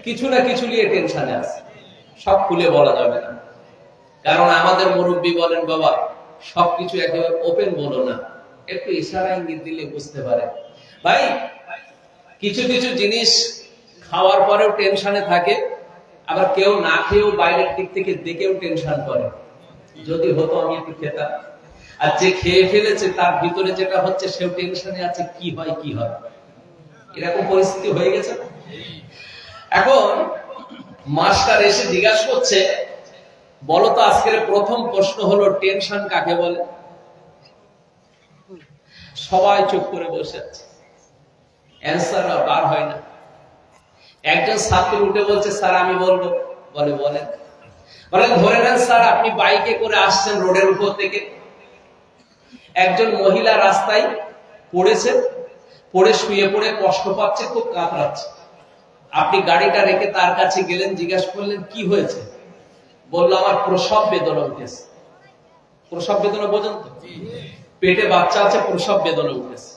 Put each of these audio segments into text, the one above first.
কিছু না কিছু নিয়ে টেনশনে আছে, সব খুলে বলা যাবে না। কারণ আমাদের মুরব্বী বলেন, বাবা সবকিছু একেবারে ওপেন বলো না, একটু ইশারা ইঙ্গিত দিলে বুঝতে পারে। ভাই কিছু কিছু জিনিস খাওয়ার পরেও টেনশনে থাকে, আবার কেউ না খেয়েও বাইরের দিক থেকে দেখেও টেনশন করে, যদি হতো আমি একটু খেতাম। আর যে খেয়ে ফেলেছে তার ভিতরে যেটা হচ্ছে সেও টেনশনে আছে, কি হয় কি হয়, এরকম পরিস্থিতি হয়ে গেছে। এখন মাস্টার এসে জিজ্ঞাসা করছে, বলো তো আজকের প্রথম প্রশ্ন হলো টেনশন কাকে বলে? সবাই চুপ করে বসে আছে, অ্যান্সার বার হয় না। একজন ছাত্র উঠে বলছে, স্যার আমি বলবো। বলে বলেন। বলেন ধরে নেন স্যার আপনি বাইকে করে আসছেন রোডের উপর থেকে, একজন মহিলা রাস্তায় পড়েছে, পড়ে শুয়ে পড়ে কষ্ট পাচ্ছে, খুব কাতরাচ্ছে। আপনি গাড়িটা রেখে তার কাছে গেলেন, জিজ্ঞাসা করলেন কি হয়েছে? বললো আমার প্রসব বেদনা উঠেছে। প্রসব বেদনা বোঝেন তো? পেটে বাচ্চা আছে, প্রসব বেদনা উঠেছে।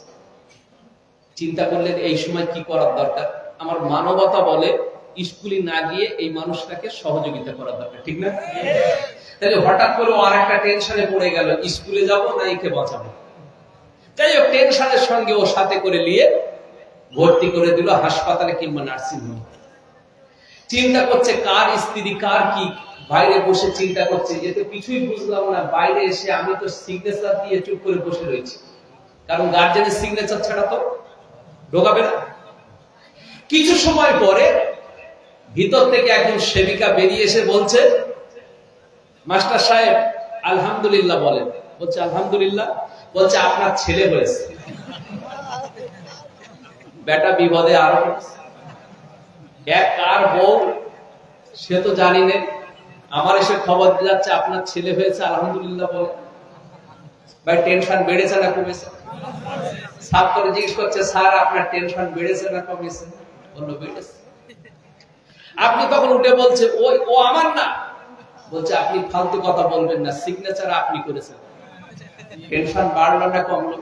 চিন্তা করলেন এই সময় কি করার দরকার? আমার মানবতা বলে স্কুলে না গিয়ে এই মানুষটাকে সহযোগিতা করা দরকার, ঠিক না? তাহলে হঠাৎ করে আর একটা টেনশনে পড়ে গেল, স্কুলে যাব না একে বাঁচাবো। যাই হোক টেনশনের সঙ্গে ও সাথে করে নিয়ে ভর্তি করে দিল হাসপাতালে কিংবা নার্সিং হোমে। চিন্তা করছে কার স্ত্রী কার কি, বাইরে বসে চিন্তা করছে, যেতে কিছুই বুঝলাম না। বাইরে এসে আমি তো সিগনেচার দিয়ে চুপ করে বসে রয়েছি, কারণ গার্জেনের সিগনেচার ছাড়া তো ঢোকাবে না। কিছু সময় পরে ভিতর থেকে একজন সেবিকা বেরিয়ে এসে বলছে, মাস্টার সাহেব আলহামদুলিল্লাহ বলেন। বলছে আলহামদুলিল্লাহ? বলছে আপনার ছেলে হয়েছে। বেটা বিপদে আরো এক কার বউ সে তো জানি না, আমার এসে খবর দিয়ে যাচ্ছে আপনার ছেলে হয়েছে, আলহামদুলিল্লাহ বলে। ভাই টেনশন বেড়েছে না কমেছে? ছাত্র জিজ্ঞেস করছে, স্যার আপনার টেনশন বেড়েছে না কমেছে? বললো বেড়েছে। আপনি তখন উঠে বলছে, ও আমার না। বলছে আপনি ফালতু কথা বলবেন না, সিগনেচার আপনি করেছেন। টেনশন বাড়লো না কমলো?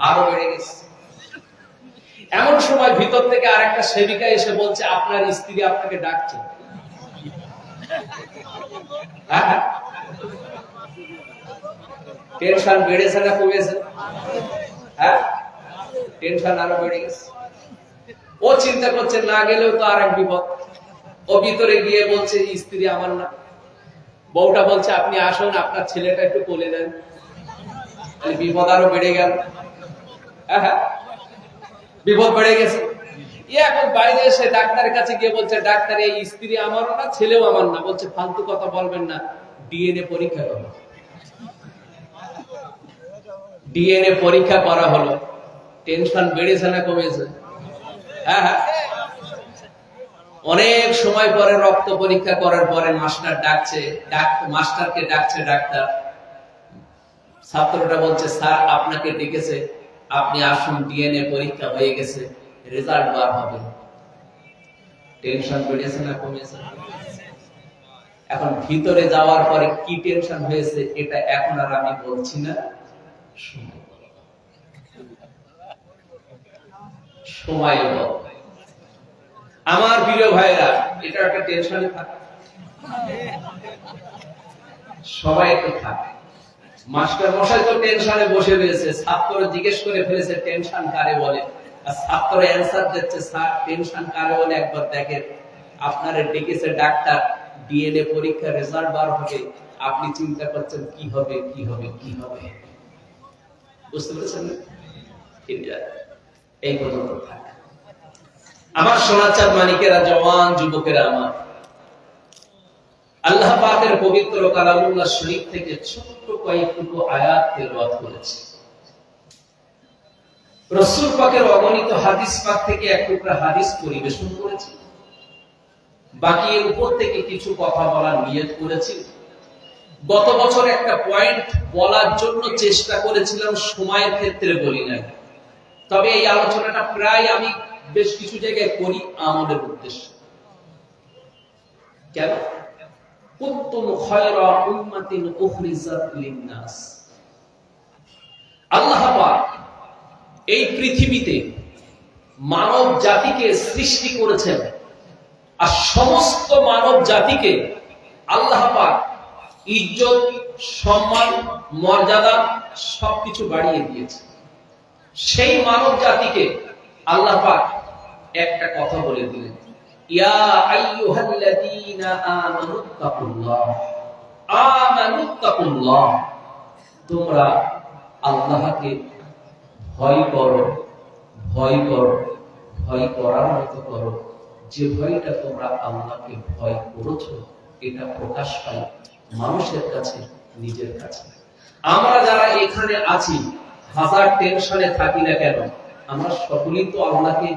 আরো বেড়ে গেছে। এমন সময় ভিতর থেকে আরেকটা সেবিকা এসে বলছে, আপনার স্ত্রী আপনাকে ডাকছে। টেনশন বেড়েছে না কমেছে? হ্যাঁ, টেনশন আরো বেড়ে গেছে। ও চিন্তা করছে না গেলেও তো আর এক বিপদ। ও ভিতরে গিয়ে বলছে স্ত্রী আমার না। বউটা বলছে আপনি আসুন, আপনার ছেলেটা একটু কোলে দেন। বিপদ আরো বেড়ে গেল। হ্যাঁ, বিপদ বেড়ে গেছে। এখন বাইরে এসে ডাক্তারের কাছে গিয়ে বলছে, ডাক্তার এই স্ত্রী আমারও না, ছেলেও আমার না। বলছে ফালতু কথা বলবেন না, ডিএনএ পরীক্ষা করো। ডিএনএ পরীক্ষা করা হলো। টেনশন বেড়েছে না কমেছে? হ্যাঁ, অনেক সময় পরে রক্ত পরীক্ষা করার পরে মাস্টার ডাকছে, মাস্টারকে ডাকছে ডাক্তার। ছাত্রটা বলছে, স্যার আপনাকে ডেকেছে, আপনি আসুন, ডিএনএ পরীক্ষা হয়ে গেছে, রেজাল্ট বার হবে। টেনশন বেড়েছে না কমেছে? এখন ভিতরে যাওয়ার পরে কি টেনশন হয়েছে এটা এখন আর আমি বলছি না, সময় বল। আমার প্রিয় ভাইরা, এটা একটা টেনশনে থাকে, সবাই একটু থাকে। মাস্টার মশাই তো টেনশনে বসে রয়েছে, ছাত্র জিজ্ঞেস করে ফেলেছে টেনশন কারে বলে, আর ছাত্র অ্যান্সার দিচ্ছে, স্যার টেনশন কারে বলে একবার দেখেন। আপনার ডেকেছে ডাক্তার, ডিএনএ পরীক্ষার রেজাল্ট বার হবে, আপনি চিন্তা করছেন কি হবে কি হবে কি হবে। বুঝতে পেরেছেন? এই পর্যন্ত থাকে। আমার সোনাচাঁদ মানিকেরা, জওয়ান যুবকেরা, আমার আল্লাহ পাকের পবিত্র কালামুল্লাহ শরীফ থেকে ছোট্ট কয়েকটুকু আয়াত তেলাওয়াত করেছি। রাসূল পাকের অগণিত হাদিস পাক থেকে এক টুকরা হাদিস পরিবেশন করেছি। বাকি এর উপর থেকে কিছু কথা বলার নিয়ত করেছি। গত বছর একটা পয়েন্ট বলার জন্য চেষ্টা করেছিলাম, সময়ের ক্ষেত্রে বলি নাই। তবে এই আলোচনাটা প্রায় আমি বেশ কিছু জায়গায় করি আমাদের উদ্দেশ্যে। কেন? কুনতুম খায়রা উম্মাতিন উখরিজাত লিন-নাস। আল্লাহ পাক এই পৃথিবীতে মানব জাতিকে সৃষ্টি করেছেন, আর সমস্ত মানব জাতিকে আল্লাহ পাক ইজ্জত, সম্মান, মর্যাদা সবকিছু বাড়িয়ে দিয়েছে। সেই মানব জাতিকে আল্লাহ পাক একটা কথা বলে দিলেন, ইয়া আইয়ুহাল্লাযীনা আমানুত্তাকুল্লাহ, আমানুত্তাকুল্লাহ, তোমরা আল্লাহকে ভয় করো, ভয় করো, ভয় করার মতো করো। যে ভয়টা তোমরা আল্লাহকে ভয় করেছো, এটা প্রকাশ পায় মানুষের কাছে, নিজের কাছে। আমরা যারা এখানে আছি, হাজার টেনশনে থাকি না কেন, আমরা সকলেই তো আল্লাহকে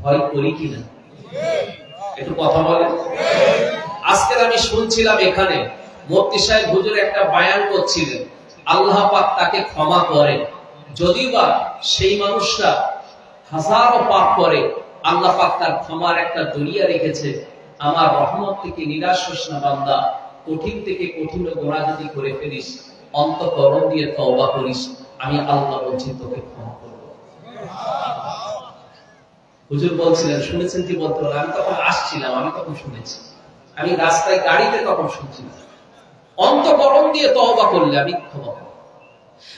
ভয় করি কিনা? একটু কথা বলেন। আজকে আমি শুনছিলাম এখানে মুফতি সাহেব হুজুর একটা বয়ান করছিলেন, আল্লাহ পাক তাকে ক্ষমা করে, যদিও বা সেই মানুষটা হাজারো পাপ করে, আল্লাহ পাক তার ক্ষমার একটা দরিয়া রেখেছে। আমার রহমত থেকে নিরাশ হোস না বান্দা, কঠিন থেকে কঠিন গোনা যদি করে ফেলিস, অন্তঃকরণ দিয়ে তওবা করিস, আমি আল্লাহ বলছি তোকে ক্ষমা করব। হুজুর বলছিলেন, শুনেছেন কি বলতে? আমি তখন আসছিলাম, আমি তখন শুনেছি, আমি রাস্তায় গাড়িতে তখন শুনছিলাম, অন্তঃকরণ দিয়ে তওবা করলে আমি ক্ষমা করব।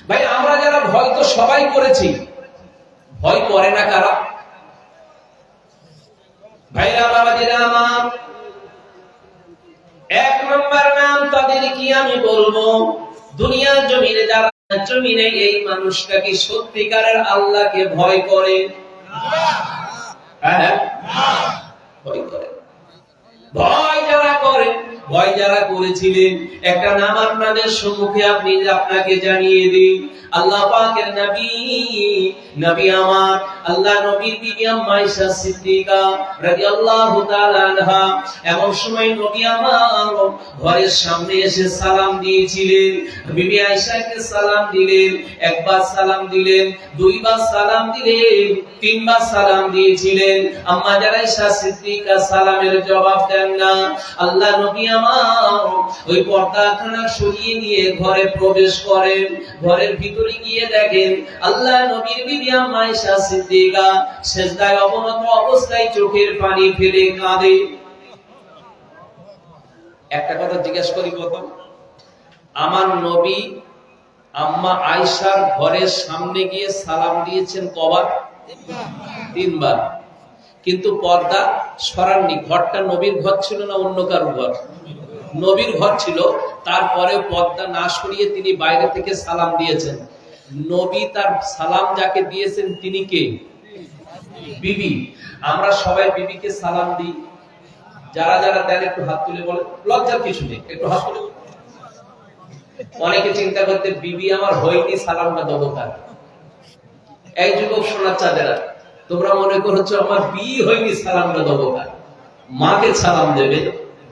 ভাই, আমরা যারা ভয় তো সবাই করেছি, ভয় করে না কারা? ভাইরা বাবাজিরা আমার, এক নম্বর নাম তাদের কি আমি বলবো, দুনিয়ার জমিনে যারা জমিনে এই মানুষটা কি সত্যিকারের আল্লাহকে ভয় করে? হ্যাঁ, ভয় করে। ভয় যারা করে, ভয় যারা করেছিলেন, একটা নাম আপনাদের সম্মুখে আপনাকে জানিয়ে দিই। আল্লাহ পাকের নবী, নবী আমার আল্লাহ নবীর বিবি আম্মা আয়েশা সিদ্দিকা রাদিয়াল্লাহু তাআলা আনহা, এমন সময় নবী আমার ঘরের সামনে এসে সালাম দিয়েছিলেন। বিবি আয়েশাকে সালাম দিলেন, একবার সালাম দিলেন, দুইবার সালাম দিলেন, তিনবার সালাম দিয়েছিলেন। আম্মা আয়েশা সিদ্দিকা সালামের জবাব দেন না। আল্লাহ নবী আমার ওই পর্দাখানা সরিয়ে নিয়ে ঘরে প্রবেশ করেন। ঘরের ভিতরে গিয়ে দেখেন আল্লাহ নবীর বিবি আম্মা আয়েশা সিদ্দিকা সিজদায় অবনত অবস্থায় চোখের পানি ফেলে কাঁদে। একটা কথা জিজ্ঞেস করি, প্রথম, আমার নবী আম্মা আয়েশার ঘরের সামনে গিয়ে সালাম দিয়েছেন কবার? তিনবার। কিন্তু পর্দা সরাননি। ঘরটা নবীর ঘর ছিল না অন্য কারো ঘর? নবীর ঘর ছিল। তারপরে পর্দা না সরিয়ে তিনি বাইরে থেকে সালাম দিয়েছেন। নবী তার সালাম যাকে দিয়েছেন তিনি কে? বিবি। আমরা সবাই বিবিকে সালাম দিই। যারা যারা দেন একটু হাত তুলে বলে, লজ্জার কিছু নেই, একটু হাত তুলে। অনেকে চিন্তা করতে, বিবি আমার হয়নি, সালামটা দেবো কার? এই যুবক সোনার চাঁদেরা, তোমরা মনে করছো আমার বিয়ে হয়নি, সালামটা দেবো কার? মাকে সালাম দেবে,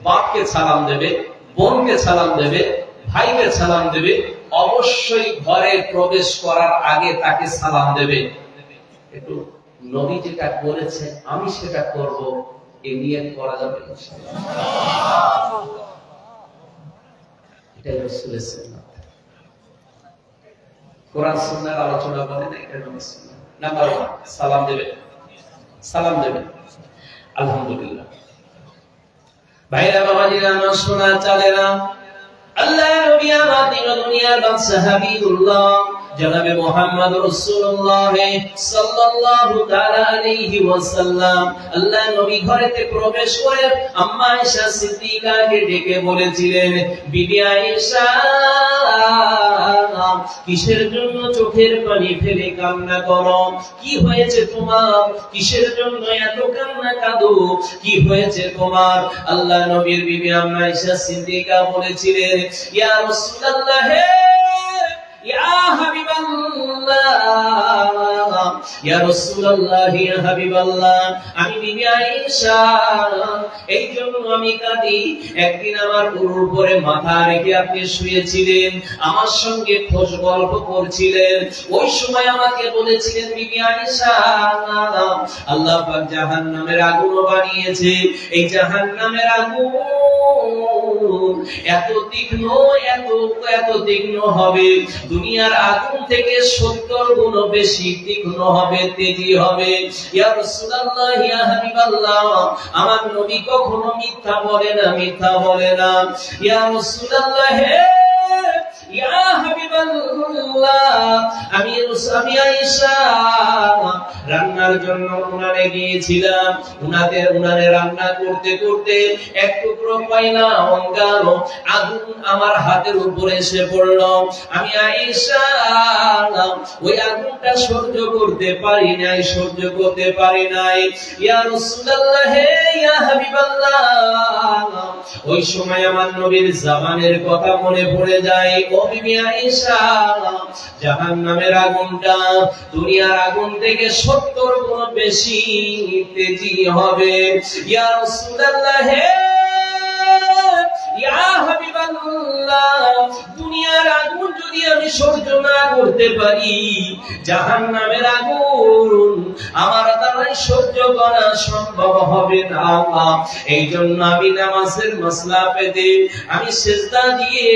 বাপকে সালাম দেবে, বোনকে সালাম দেবে, ভাইকে সালাম দেবে, অবশ্যই ঘরে প্রবেশ করার আগে তাকে সালাম দেবে। একটু নবী যেটা করেছে আমি সেটা করব, এই নিয়ত করা যাবে? এটাই রাসূলের সুন্নাত। কোরআন সুন্নাহর আলোচনা বলে না, এটা নবীর সুন্নাত। নাম্বার 1, সালাম দেবে, সালাম দেবে। আলহামদুলিল্লাহ। ভাইরা বাবাজিরা আমার, সোনা চালেরা, আল্লাহ নবী আমার দুনিয়ার বাদশা হাবিবুল্লাহ জনাবে মুহাম্মদ রাসূলুল্লাহ সাল্লাল্লাহু তাআলা আলাইহি ওয়াসাল্লাম আল্লাহ নবী ঘরেতে প্রবেশ করে আম্মা আয়েশা সিদ্দিকাকে ডেকে বলেছিলেন, বিবি আয়েশা, কিসের জন্য চোখের পানি ফেলে কান্না করো? কি হয়েছে তোমার? কিসের জন্য এত কান্না কাঁদো? কি হয়েছে তোমার? আল্লাহ নবীর বিবি আম্মা আয়েশা সিদ্দিকা বলেছিলেন, ইয়া রাসূলুল্লাহ, ইয়া হাবিবাল্লাহ, ইয়া রাসূলুল্লাহ, ইয়া হাবিবাল্লাহ, আমি বিবি আয়েশা, এই জন্য আমি কাঁদি। একদিন আমার উরুর উপরে মাথা রেখে আপনি শুয়েছিলেন, আমার সঙ্গে খোশ গল্প করছিলেন। ওই সময় আমাকে বলেছিলেন, বিবি আয়েশা, আল্লাহ পাক জাহান্নামের আগুন বানিয়েছে, এই জাহান্নামের আগুন এত তীক্ষ্ণ, এত তীক্ষ্ণ হবে, দুনিয়ার আগুন থেকে 70 গুণ বেশি তীক্ষ্ণ হবে, তেজি হবে। ইয়া রাসূলুল্লাহ, ইয়া হাবিবাল্লাহ, আমার নবী কখনো মিথ্যা বলে না, মিথ্যা বলে না। ইয়া রাসূলুল্লাহ, হে ইয়া হাবিবাল্লাহ, আমি আয়েশা রান্নার জন্য উনানে গিয়েছিলাম। উনানে রান্না করতে করতে এক টুকরো কয়লা অঙ্গার আগুন আমার হাতের উপরে এসে পড়ল। আমি আয়েশা ওই আগুনটা সহ্য করতে পারি নাই, সহ্য করতে পারি নাই। ইয়া রাসূলুল্লাহ, হে ইয়া হাবিবাল্লাহ, ওই সময় আমার নবীর জামানের কথা মনে পড়ে যায়। ও বিবি আয়েশা, জাহান্নামের আগুনটা দুনিয়ার আগুন থেকে 70 গুণ বেশি তেজি হবে। ইয়া রাসূলুল্লাহ, হে ইয়া হাবিবাল্লাহ, দুনিয়ার আগুন যদি আমি সহ্য না করতে পারি, জাহান্নামের আগুন আমার দ্বারা সহ্য করা সম্ভব হবে না। এই জন্য আমি নামাজের মাসলা পেতে আমি সিজদা দিয়ে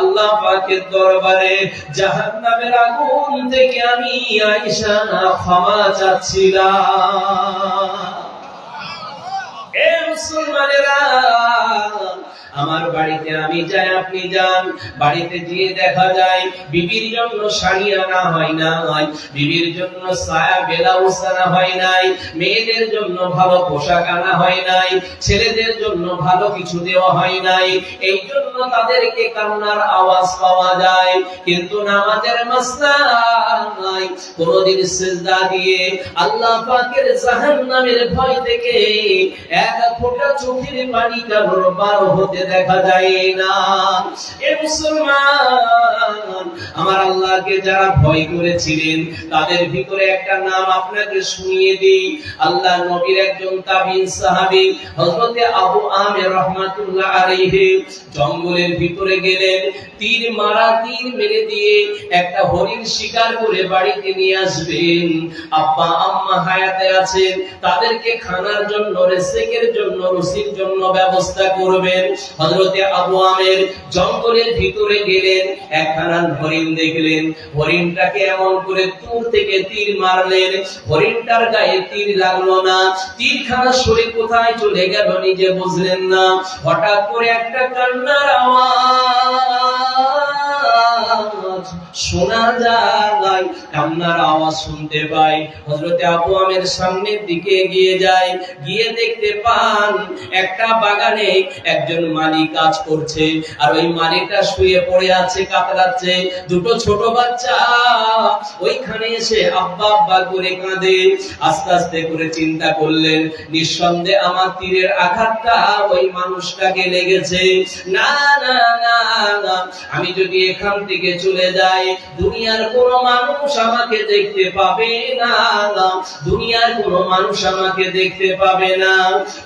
আল্লাহ পাকের দরবারে জাহান্নামের আগুন থেকে আমি আয়েশা ক্ষমা চাচ্ছিলাম। এ মুসলমানেরা, আমার বাড়িতে আমি যাই, আপনি যান, বাড়িতে গিয়ে দেখা যায় বিবির জন্য শাড়ি আনা হয় নাই, বিবির জন্য সায়া ব্লাউজ আনা হয় নাই, মেয়েদের জন্য ভালো পোশাক আনা হয় নাই, ছেলেদের জন্য ভালো কিছু দেওয়া হয় নাই। এই জন্য তাদেরকে কান্নার আওয়াজ পাওয়া যায়, কিন্তু নামাজের মাসলা নাই। কোনদিন সিজদা দিয়ে আল্লাহ পাকের জাহান্নামের ভয় থেকে এক ফোঁটা চোখের পানি কারোর বার হতে দেখা যায় না। এ মুসলমান, আমার আল্লাহকে যারা ভয় করেছিলেন তাদের ভিতরে একটা নাম আপনাকে শুনিয়ে দিই। আল্লাহ নবীর একজন তাবিঈন সাহাবী হযরত আবু আমির রাহমাতুল্লাহ আলাইহি জঙ্গলের ভিতরে গেলেন, তীর মেরে দিয়ে একটা হরিণ শিকার করে বাড়িতে নিয়ে আসবেন। আব্বা আম্মা হায়াতে আছেন, তাদেরকে খানার জন্য, রিজিকের জন্য, রুজির জন্য ব্যবস্থা করবেন। হযরত আবু আমির জঙ্গলের ভিতরে গেলেন, একখানা হরিণ দেখলেন। হরিণটাকে এমন করে দূর থেকে তীর মারলেন, হরিণটার গায়ে তীর লাগলো না, তীরখানা সরে কোথায় চলে গেল নিজে বুঝলেন না। হঠাৎ করে একটা কান্নার আওয়াজ শোনা যায়, কান্নার আওয়াজ শুনতে পাই। হযরত আবু আমির সামনের দিকে এগিয়ে যায়, গিয়ে দেখতে পান একটা বাগানে একজন মালি কাজ করছে, আর ওই মালিকটা শুয়ে পড়ে আছে, কাতরাচ্ছে। দুটো ছোট বাচ্চা ওইখানে এসে আব্বা আব্বা করে কাঁদে। আস্তে আস্তে করে চিন্তা করলেন, নিঃসন্দেহে আমার তীরের আঘাতটা ওই মানুষটাকে লেগেছে। না না না না, আমি যদি এখান থেকে চলে যাই, দুনিয়ার কোনো মানুষ আমাকে দেখতে পাবে না, দুনিয়ার কোনো মানুষ আমাকে দেখতে পাবে না।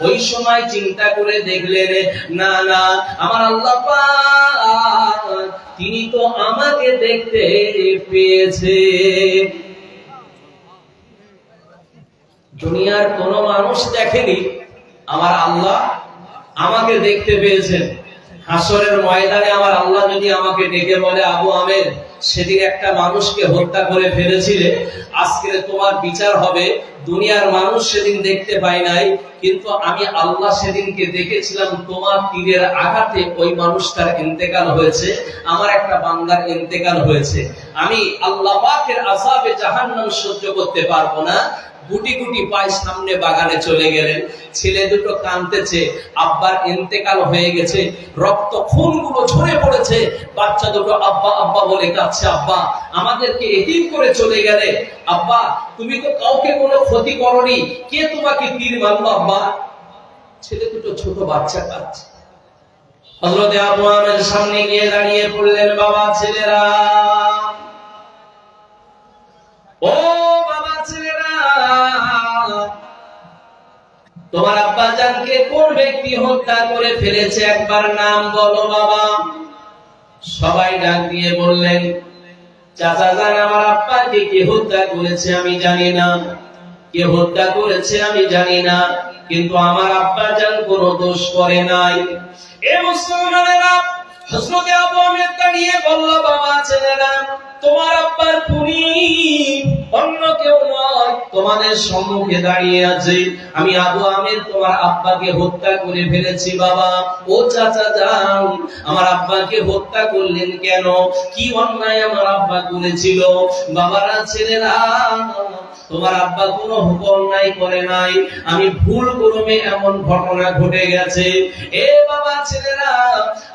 ওই সময় চিন্তা করে দেখলেন, না না, আমার আল্লাহ পাক তিনি তো আমাকে দেখতে পেয়েছে। দুনিয়ার কোনো মানুষ দেখেনি, আমার আল্লাহ আমাকে দেখতে পেয়েছেন। হাসরের ময়দানে আমার আল্লাহ যদি আমাকে ডেকে বলে, আবু আমির, সেদিন একটা মানুষকে হত্যা করে ফেলেছিলে, আজকে তোমার বিচার হবে। দুনিয়ার মানুষ সেদিন দেখতে পায় নাই, কিন্তু আমি আল্লাহ সেদিনকে দেখেছিলাম। তোমার তীরের আঘাতে ওই মানুষটার ইন্তেকাল হয়েছে, আমার একটা বান্দার ইন্তেকাল হয়েছে। আমি আল্লাহ পাকের আযাবে জাহান্নাম সহ্য করতে পারবো না। গুটি গুটি পায়ে সামনে বাগানে চলে গেলেন। ছেলে দুটো কাঁদতেছে, আব্বার ইন্তেকাল হয়ে গেছে, রক্ত খুনগুলো ঝরে পড়েছে। বাচ্চা দুটো আব্বা আব্বা বলে কাঁদছে, আব্বা আমাদেরকে এতিম করে চলে গেলে, আব্বা তুমি তো কাউকে কোনো ক্ষতি করনি, কে তোমাকে তীর মারলো আব্বা? ছেলে দুটো ছোট বাচ্চা কাঁদছে। হযরত আবু আমির সামনে গিয়ে দাঁড়িয়ে পড়লেন, বাবা ছেলেরা, ও বাবা ছেলেরা, তোমার আব্বা জানকে কোন ব্যক্তি হত্যা করে ফেলেছে একবার নাম বলো বাবা। সবাই ডাক দিয়ে বললেন, চাচা জান, আমার আব্বাকে কে হত্যা করেছে আমি জানি না, কে হত্যা করেছে আমি জানি না। কিন্তু আমার আব্বা জান কোনো দোষ করে নাই। এ মুসলমানেরা, হযরত আবু আমের দাঁড়িয়ে বলল, বাবা ছেলেরা, তোমার আব্বার খুনি অন্য কেউ নয়, তোমাদের সম্মুখে দাঁড়িয়ে আছে। আমি আবু আমের তোমার আব্বাকে হত্যা করে ফেলেছি। বাবা, ও চাচা যান, আমার আব্বাকে হত্যা করলেন কেন? কি অন্যায় আমার আব্বা করেছিল? বাবারা, ছেলেরা, তোমার আব্বা কোনো অন্যায় করে নাই, আমি ভুল ক্রমে এমন ঘটনা ঘটে গেছে। এ বাবা ছেলেরা,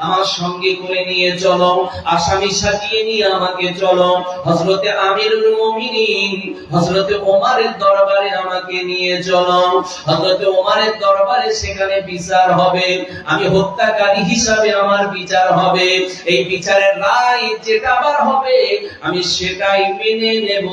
আমার সঙ্গে করে নিয়ে চলো, আসামি সাজিয়ে নিয়ে আমাকে চলো হযরতে আমিরুল মুমিনিন হযরতে ওমরের দরবারে আমাকে নিয়ে চলো। হযরতে ওমরের দরবারে সেখানে বিচার হবে, আমি হত্যাকারী হিসাবে আমার বিচার হবে। এই বিচারের রায় যেটা আবার হবে আমি সেটাই মেনে নেব।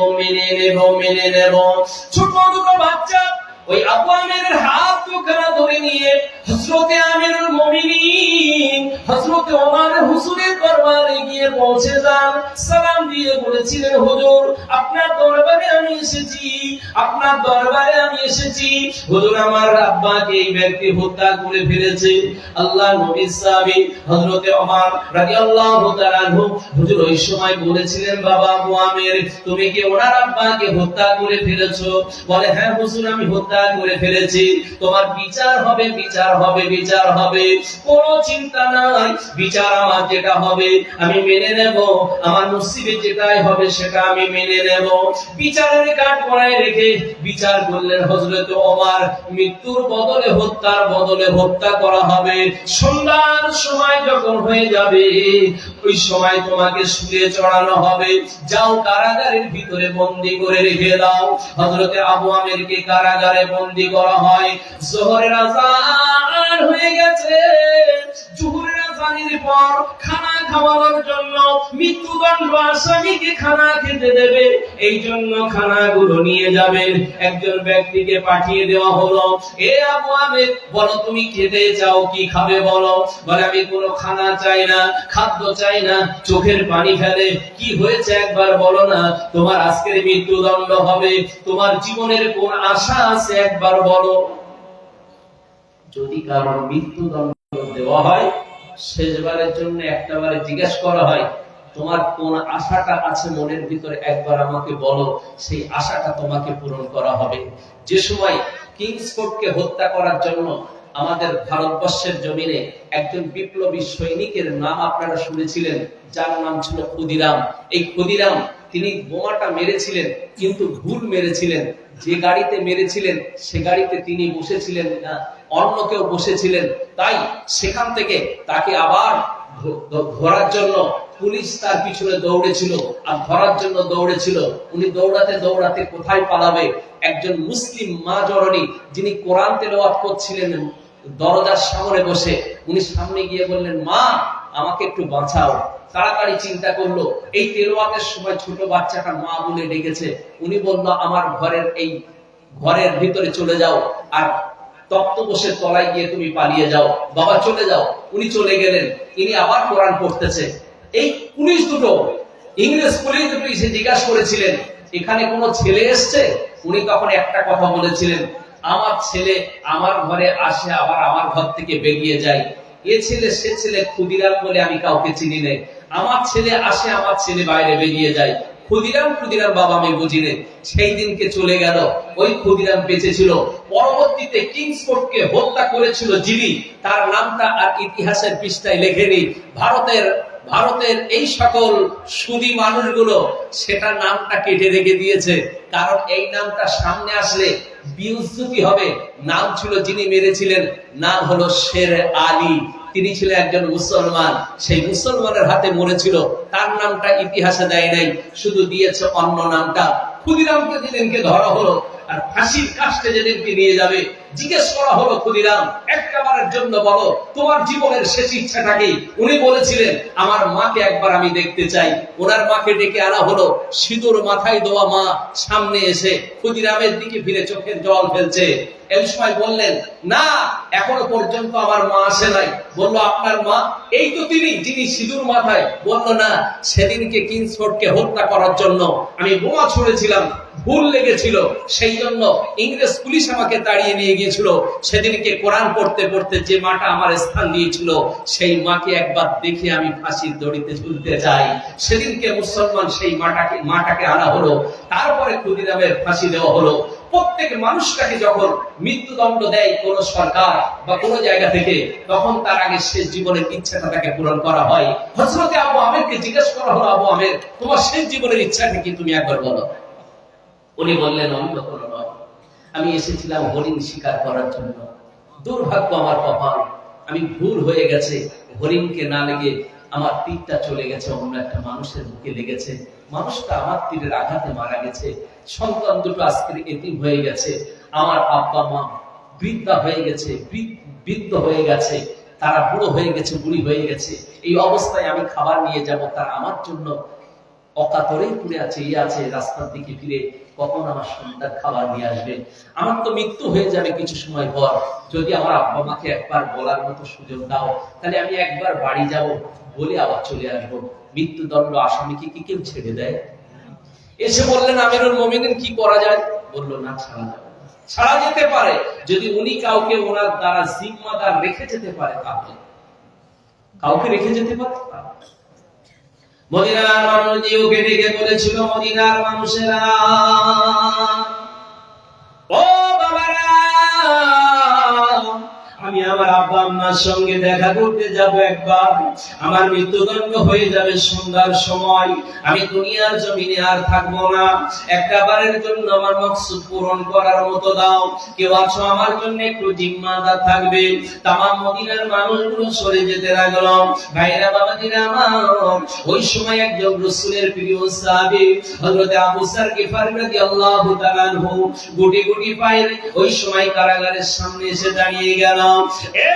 ছোট দুটো বাচ্চা ওই আবু আমেরের হাত দুখানা ধরে নিয়ে হযরতে আমিরুল মুমিনিন হযরতে ওমর হুজুরের দরবারে গিয়ে পৌঁছে যান। সালাম দিয়ে বলেছিলেন, হুজুর, আপনার দরবারে আমি এসেছি, আপনার দরবারে আমি এসেছি। হুজুর, আমার আব্বাকে এই ব্যক্তি হত্যা করে ফেলেছে। আল্লাহর নবীর সাহাবী হযরতে ওমর রাদিয়াল্লাহু তাআলা আনহু হুজুর ওই সময় বলেছিলেন, বাবা আবু আমের, তুমি কি ওনার আব্বাকে হত্যা করে ফেলেছো? বলে, হ্যাঁ হুজুর, আমি হত্যা করে ফেলেছি। তোমার বিচার হবে, বিচার হবে, বিচার হবে, কোনো চিন্তা নাই। বিচার আমার যেটা হবে আমি মেনে নেব, আমার নসিবে যেটাই হবে সেটা আমি মেনে নেব। বিচারের কাঠ করায় রেখে বিচার করলেন হযরত ওমর, মৃত্যুর বদলে হত্যার বদলে হত্যা করা হবে। সন্ধ্যার সময় যখন হয়ে যাবে ওই সময় তোমাকে শুলে চড়ানো হবে, যাও কারাগারের ভিতরে বন্দী করে রেখে দাও। হযরতে আবু আমেরকে কারাগারে বন্দী করা হয়। যোহরের আযান হয়ে গেছে। যোহরের আযানের পর খানা খাওয়ানোর জন্য মৃত্যুদণ্ড আসামিকে খানা খেতে দেবে, এই জন্য খানাগুলো নিয়ে যাবেন। একজন ব্যক্তিকে পাঠিয়ে দেওয়া হলো, এ আবু আমের, বলো তুমি খেতে চাও, কি খাবে বলো? বলে, আমি কোনো খানা চাই না, খাদ্য চাই না। চোখের পানি ফেলে, কি হয়েছে একবার বলো না? তোমার আজকের মৃত্যুদণ্ড হবে, তোমার জীবনের কোন আশা আছে একবার বলো। যদি কারণ মৃত্যুদণ্ড দেওয়া হয়, শেষবারের জন্য একটাবারে জিজ্ঞেস করা হয়, তোমার কোন আশাটা আছে মনের ভিতরে, একবার আমাকে বলো, সেই আশাটা তোমাকে পূরণ করা হবে। যে সময় কিংসফোর্ডকে হত্যা করার জন্য আমাদের ভারতবর্ষের জমিনে একজন বিপ্লবী সৈনিকের নাম আপনারা শুনেছিলেন, যার নাম ছিল ক্ষুদিরাম। এই ক্ষুদিরাম, তিনি বোমাটা মেরেছিলেন, কিন্তু ভুল মেরেছিলেন। যে গাড়িতে মেরেছিলেন সে গাড়িতে তিনি বসেছিলেন না, অন্য কেউ বসেছিলেন। তাই সেখান থেকে তাকে আবার ধরার জন্য পুলিশ তার পিছনে দৌড়েছিল, আর ধরার জন্য দৌড়েছিল। উনি দৌড়াতে দৌড়াতে কোথায় পালাবে? একজন মুসলিম মা জননী, যিনি কোরআন তেলাওয়াত করছিলেন দরজার সামনে বসে, উনি সামনে গিয়ে বললেন, মা, আমাকে একটু বাঁচাও। তাড়াতাড়ি চিন্তা করলো, এই তেলাওয়াতের সময় ছোট বাচ্চাটা মা বলে ডেকেছে। উনি বলল, আমার ঘরের ভিতরে চলে যাও, আর তক্তপোষের তলায় গিয়ে তুমি পালিয়ে যাও, বাবা চলে যাও। উনি চলে গেলেন। ইনি আবার কোরআন পড়তেছে। এই পুলিশ দুটো, ইংরেজ পুলিশ দুটো এসে জিজ্ঞাসা করেছিলেন, এখানে কোনো ছেলে এসছে? উনি তখন একটা কথা বলেছিলেন, আমার ছেলে আমার ঘরে আসে, আবার আমার ঘর থেকে বেরিয়ে যায়। এ ছেলে সে ছেলে ক্ষুদিরাম বলে আমি কাউকে চিনি না। আমার ছেলে আসে, আমার ছেলে বাইরে বেরিয়ে যায়। ক্ষুদিরাম বাবা আমি বুঝি না। সেই দিনকে চলে গেল। ওই ক্ষুদিরাম বেঁচে ছিল। পরবর্তীতে কিংসফোর্ডকে হত্যা করেছিল যিনি, তার নামটা আর ইতিহাসের পৃষ্ঠায় লেখেনি। ভারতের এই সকল সুদী মানুষগুলো সেটা নামটা কেটে রেখে দিয়েছে, কারণ এই নামটা সামনে আসলে বিউজ্জতি হবে। নাম ছিল যিনি মেরেছিলেন, নাম হলো শের আলী। তিনি ছিলেন একজন মুসলমান, সেই মুসলমানের হাতে মরেছিল। তার নামটা ইতিহাসে দেয় নাই, শুধু দিয়েছে অন্য নামটা। ক্ষুদিরামকে যেদিনকে ধরা হলো আর ফাঁসির কাস্টে যেদিনকে নিয়ে যাবে, জিজ্ঞেস করা হলো, ক্ষুদিরাম, একবারের জন্য বলো তোমার জীবনের শেষ ইচ্ছাটা কি? উনি বলেছিলেন, আমার মাকে একবার আমি দেখতে চাই। ওনার মাকে ডেকে আনা হলো। সিঁদুর মাথায় দেওয়া মা সামনে এসে ক্ষুদিরামের দিকে ফিরে চোখের জল ফেলছে। এই সময় বললেন, না, এখনো পর্যন্ত আমার মা আসে নাই। বললো, আপনার মা? এই তো তিনি, যিনি সিঁদুর মাথায়। বললো, না, সেদিনকে কিংসফোর্ডকে হত্যা করার জন্য আমি বোমা ছুড়েছিলাম, ভুল লেগেছিল, সেই জন্য ইংরেজ পুলিশ আমাকে তাড়িয়ে নিয়ে গিয়েছিল। সেদিনকে কোরআন পড়তে পড়তে যে মাটা আমার স্থান দিয়েছিল, সেই মাকে একবার দেখে আমি ফাঁসির দড়িতে ঝুলতে চাই। সেদিনকে মুসলমান সেই মাটাকে আনা হলো, তারপরে ক্ষুদিরামের ফাঁসি দেওয়া হলো। প্রত্যেক মানুষটাকে যখন মৃত্যুদণ্ড দেয় কোন সরকার বা কোন জায়গা থেকে, তখন তার আগে শেষ জীবনের ইচ্ছাটা তাকে পূরণ করা হয়। হযরতে আবু আমেরকে জিজ্ঞেস করা হলো, আবু আমের, তোমার শেষ জীবনের ইচ্ছাটা কি, তুমি একবার বলো। উনি বললেন, অন্য কোনো নয়, আমি এসেছিলাম হরিণ শিকার করার জন্য। দুর্ভাগ্য আমার কপাল, আমি ভুল হয়ে গেছে, হরিণকে না লেগে আমার তীরটা চলে গেছে, অন্য একটা মানুষের বুকে লেগেছে। মানুষটা আমার তীরের আঘাতে মারা গেছে। সন্তান দুটো আজকে এতিম হয়ে গেছে। আমার আব্বা মা বৃদ্ধা হয়ে গেছে, বৃদ্ধ হয়ে গেছে, তারা বুড়ো হয়ে গেছে, বুড়ি হয়ে গেছে। এই অবস্থায় আমি খাবার নিয়ে যাব, তারা আমার জন্য অকাতরেই পড়ে আছে, আছে রাস্তার দিকে ফিরে, কখন আমার সন্তান খাবার নিয়ে আসবে। আমার তো মৃত্যু হয়ে যাবে কিছু সময় পর। যদি আমার আব্বা মাকে একবার বলার মতো সুযোগ দাও, তাহলে আমি একবার বাড়ি যাব, বলে আবার চলে আসবো। মৃত্যুদণ্ড আসামিকে কি কেউ ছেড়ে দেয়? এসে বললেন, আমিরুল মুমিনিন, কি করা যায়? বলল, না, ছাড়া যাবে। ছাড়া যেতে পারে যদি উনি কাউকে ওনার দ্বারা জিম্মাদার রেখে যেতে পারে, তাহলে কাউকে রেখে যেতে পারে। মদিনার মানুষ জিওকে ডেকে বলেছিল, মদিনার মানুষেরা, ও বাবারা, আমি আমার আব্বা আম্মার সঙ্গে দেখা করতে যাব একবার। আমার মৃত্যুদণ্ড হয়ে যাবে সন্ধ্যার সময়। আমি দুনিয়ার জমিনে আর থাকবো না। একটা বারের জন্য আমার মকসুদ পূরণ করার মতো দাও। কেউ আছো আমার জন্য একটু জিম্মাদার থাকবে? তামাম মদিনার মানুষগুলো সরে যেতে লাগলো। ভাইরা বাবাজিরা আমার, ওই সময় একজন রাসূলের প্রিয় সাহাবী হযরত আবু যর গিফারী রাদিয়াল্লাহু তাআলা আনহু গুটি গুটি পায়ে ওই সময় কারাগারের সামনে এসে দাঁড়িয়ে গেল। এ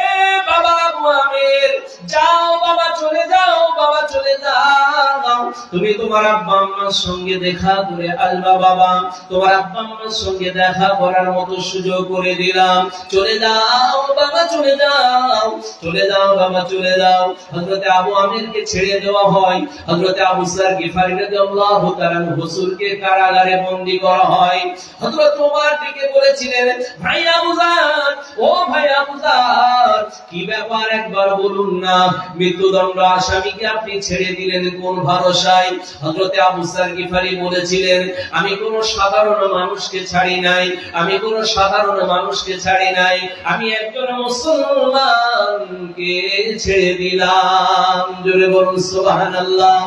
বাবা আবু আমির, যাও বাবা, চলে যাও বাবা, চলে যাও। তুমি তোমার আব্বা আম্মার সঙ্গে দেখা করে আসবা বাবা। তোমার আব্বা আম্মার সঙ্গে দেখা করার মতো সুযোগ করে দিলাম। চলে যাও বাবা, চলে যাও, চলে যাও বাবা, চলে যাও। হযরত আবু আমিরকে ছেড়ে দেওয়া হয়। হযরত আবু যর গিফারী রাদিয়াল্লাহু তাআলা হুজুরকে কারাগারে বন্দী করা হয়। হযরত ওমর ডেকে বলেছিলেন, ভাই আবু যর, ও ভাই আবু যর, কি ব্যাপার একবার বলুন না, মৃত্যুদণ্ড আসামিকে আপনি ছেড়ে দিলেন কোন ভরসায়? হযরত আবু যর গিফারী বলেছিলেন, আমি কোন সাধারণ মানুষকে ছাড়ি নাই, আমি কোন সাধারণ মানুষকে ছাড়ি নাই, আমি একজন মুসলমানকে ছেড়ে দিলাম। জোরে বলুন সুবহানাল্লাহ।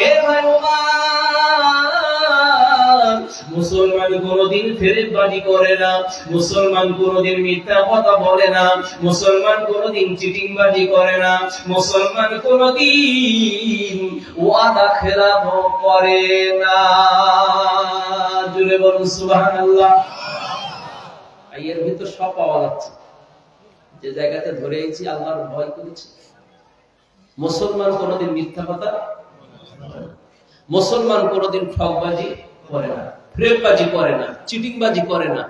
এ ভাই মুসলমান কোনদিন ফেরেববাজি করে না, মুসলমান কোনদিন মিথ্যা কথা বলে না, মুসলমান কোনদিন চিটিংবাজি করে না, মুসলমান কোনদিন ওয়াদা খেলাফ করে না। জোরে বলুন সুবহানাল্লাহ। এর ভিতর সব পাওয়া যাচ্ছে। যে জায়গাতে ধরে আছি আল্লাহর ভয় করেছি। মুসলমান কোনদিন মিথ্যা কথা, মুসলমান কোনদিন ঠকবাজি করে না, ফ্রেববাজি করে না, চিটিংবাজি করে না,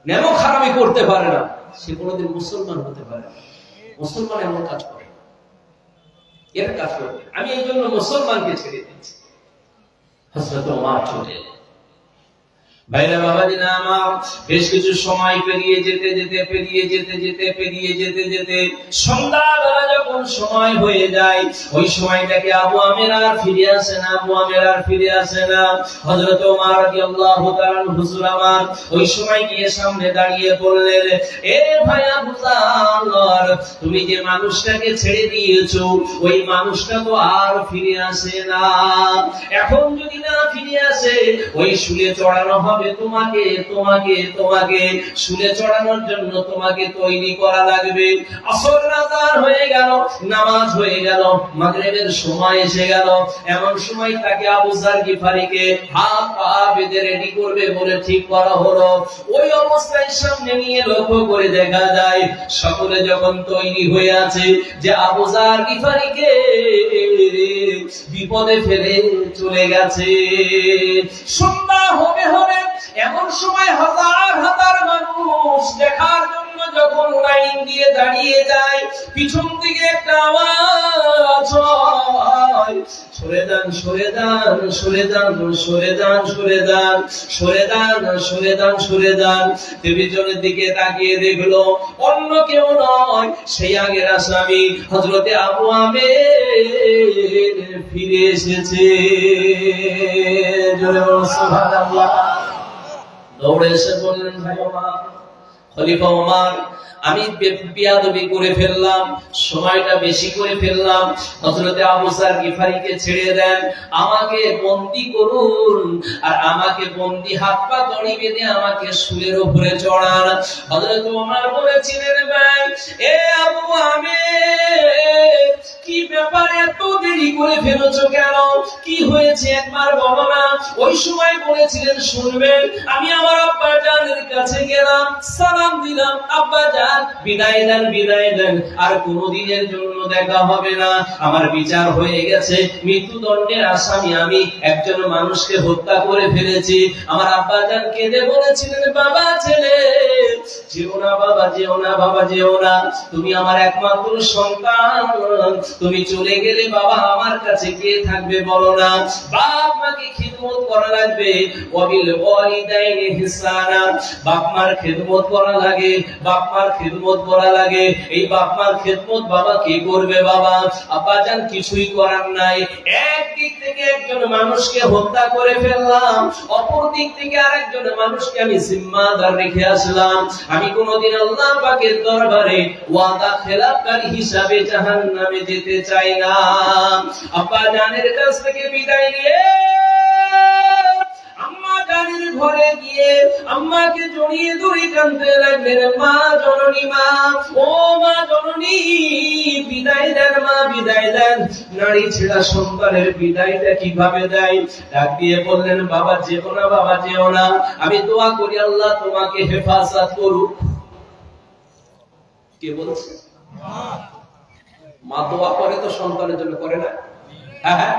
নেমো খারামি করতে পারে না, সে কোনদিন মুসলমান হতে পারে না। মুসলমান এমন কাজ করে, এর কাজ করে। আমি এই জন্য মুসলমানকে ছেড়ে দিচ্ছি। হযরত ওমর চলে এলেন। ভাইরা বাবাজিরা আমার, বেশ কিছু সময় পেরিয়ে যেতে সন্ধ্যাবেলা যখন সময় হয়ে যায়, ওই সময়টাকে আবু আমির আর ফিরে আসে না, আবু আমির আর ফিরে আসে না। হযরত ওমর রাদিয়াল্লাহু তাআলা হুজুর আমার ওই সময় গিয়ে সামনে দাঁড়িয়ে বললেন, এ ভাই আবু যর, তুমি যে মানুষটাকে ছেড়ে দিয়েছো, ওই মানুষটা তো আর ফিরে আসে না। এখন যদি না ফিরে আসে, ওই শুলে চড়ানো হবে তোমাকে, তোমাকে তোমাকে শুলে চড়ানোর জন্য তোমাকে তৈরি করা লাগবে। আসর নাজার হয়ে গেল, নামাজ হয়ে গেল, মাগরিবের সময় এসে গেল। এমন সময় তাকে আবু যর গিফারীকে হাত পা বেঁধে রেডি করবে বলে ঠিক করা হলো। ওই অবস্থায় সামনে নিয়ে লক্ষ্য করে দেখা যায় সকলে যখন তৈরি হয়ে আছে যে আবু যর গিফারীকে বিপদে ফেলে চলে গেছে। সন্ধ্যা হবে, এমন সময় হাজার হাজার মানুষ দেখার জন্য যখন লাইন দিয়ে দাঁড়িয়ে যায়, পিছন থেকে একটা আওয়াজ হয়, সরে যান, সরে যান, সরে যান, সরে যান, সরে যান, সরে যান, সরে যান, সরে যান। টেলিভিশনের দিকে তাকিয়ে দেখলো অন্য কেউ নয়, সেই আগের আসামি হযরতে আবু আমের ফিরে এসেছে। জোরে বলো সুবহানাল্লাহ। দৌড়ে এসে বললেন, ভাই ওমর, খলিফা ওমর, আমি বেয়াদবি করে ফেললাম, সময়টা বেশি করে ফেললাম, হযরতে আবু যর গিফারীকে ছেড়ে দেন, আমাকে বন্দী করুন, আর আমাকে বন্দী হাত পা দড়ি বেঁধে আমাকে শুলের উপরে চড়ান। হযরত ওমর বলেছিলেন, ভাই এ আবু আমের, কি ব্যাপার, এত দেরি করে ফেলেছো কেন, কি হয়েছে একবার বলো না। ওই সময় বলেছিলেন শুনবেন, আমি আমার আব্বা জানের কাছে গেলাম, সালাম দিলাম, আব্বা জান বিদায় দেন, বিদায় দেন, আর কোনদিনের জন্য দেখা হবে না, আমার বিচার হয়ে গেছে, মৃত্যুদণ্ডের আসামি আমি, একজন মানুষকে হত্যা করে ফেলেছি। আমার আব্বা জান কেঁদে বলেছিলেন, বাবা ছেলে যেও না বাবা, যেও না বাবা, যেও না, তুমি আমার একমাত্র সন্তান, তুমি চলে গেলে বাবা আমার কাছে কে থাকবে বলো না, বাপ মাকে খিদমত করা লাগবে, ওয়াবিল ওয়ালিদাইনি ইহসানা, বাপ মার খিদমত করা লাগে, বাপ মার খিদমত করা লাগে। এই বাপ মার খিদমত বাবা কে করবে বাবা? আব্বা জান কিছুই করার নাই। একদিক থেকে একজন মানুষকে হত্যা করে ফেললাম, অপর দিক থেকে আরেকজন মানুষকে আমি জিম্মাদার রেখে আসলাম। আমি কোনোদিন আল্লাহ পাকের দরবারে ওয়াদা খেলাপকারী হিসাবে জাহান্নামে যেতে চাই না। আব্বা জানের কাছ থেকে বিদায় নিয়ে আম্মা জানের ঘরে গিয়ে আম্মাকে জড়িয়ে ধরে কাঁদতে লাগলেন, মা জননী, মা, ও মা জননী, বিদায় দেন মা, বিদায় দেন। নারী ছেড়া সন্তানের বিদায়টা কিভাবে দেয়? ডাক দিয়ে বললেন, বাবা যেও না, বাবা যেও না, আমি দোয়া করি আল্লাহ তোমাকে হেফাজত করুক। কে বলছে? মা দোয়া করে তো সন্তানের জন্য, করে না? হ্যাঁ,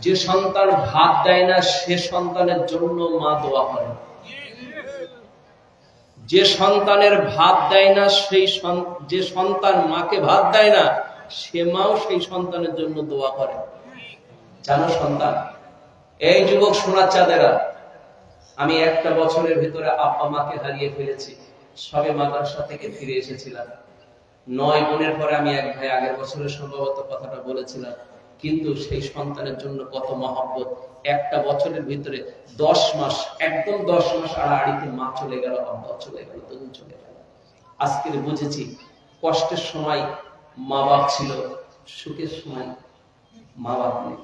যে সন্তান ভাত দেয় না সে সন্তানের জন্য মা দোয়া করে। যে সন্তানের ভাত দেয় না, সেই যে সন্তান মাকে ভাত দেয় না সে মাও সেই সন্তানের জন্য দোয়া করে। জানো সন্তান, এই যুবক সোনার চাঁদেরা, আমি একটা বছরের ভিতরে আব্বা মাকে হারিয়ে ফেলেছি। সবে মাদ্রাসা থেকে ফিরে এসেছিলাম। 9 বোনের পরে আমি এক ভাই আগের বছরের সম্ভবত কথাটা বলেছিলাম, কিন্তু সেই সন্তানের জন্য কত মহব্বত। একটা বছরের ভিতরে 10 মাস, একদম 10 মাস আড়াআড়িতে মা চলে গেল, আব্বা চলে গেল, দুজন চলে গেল। আজকে বুঝেছি কষ্টের সময় মা বাপ ছিল, সুখের সময় মা বাপ নেই,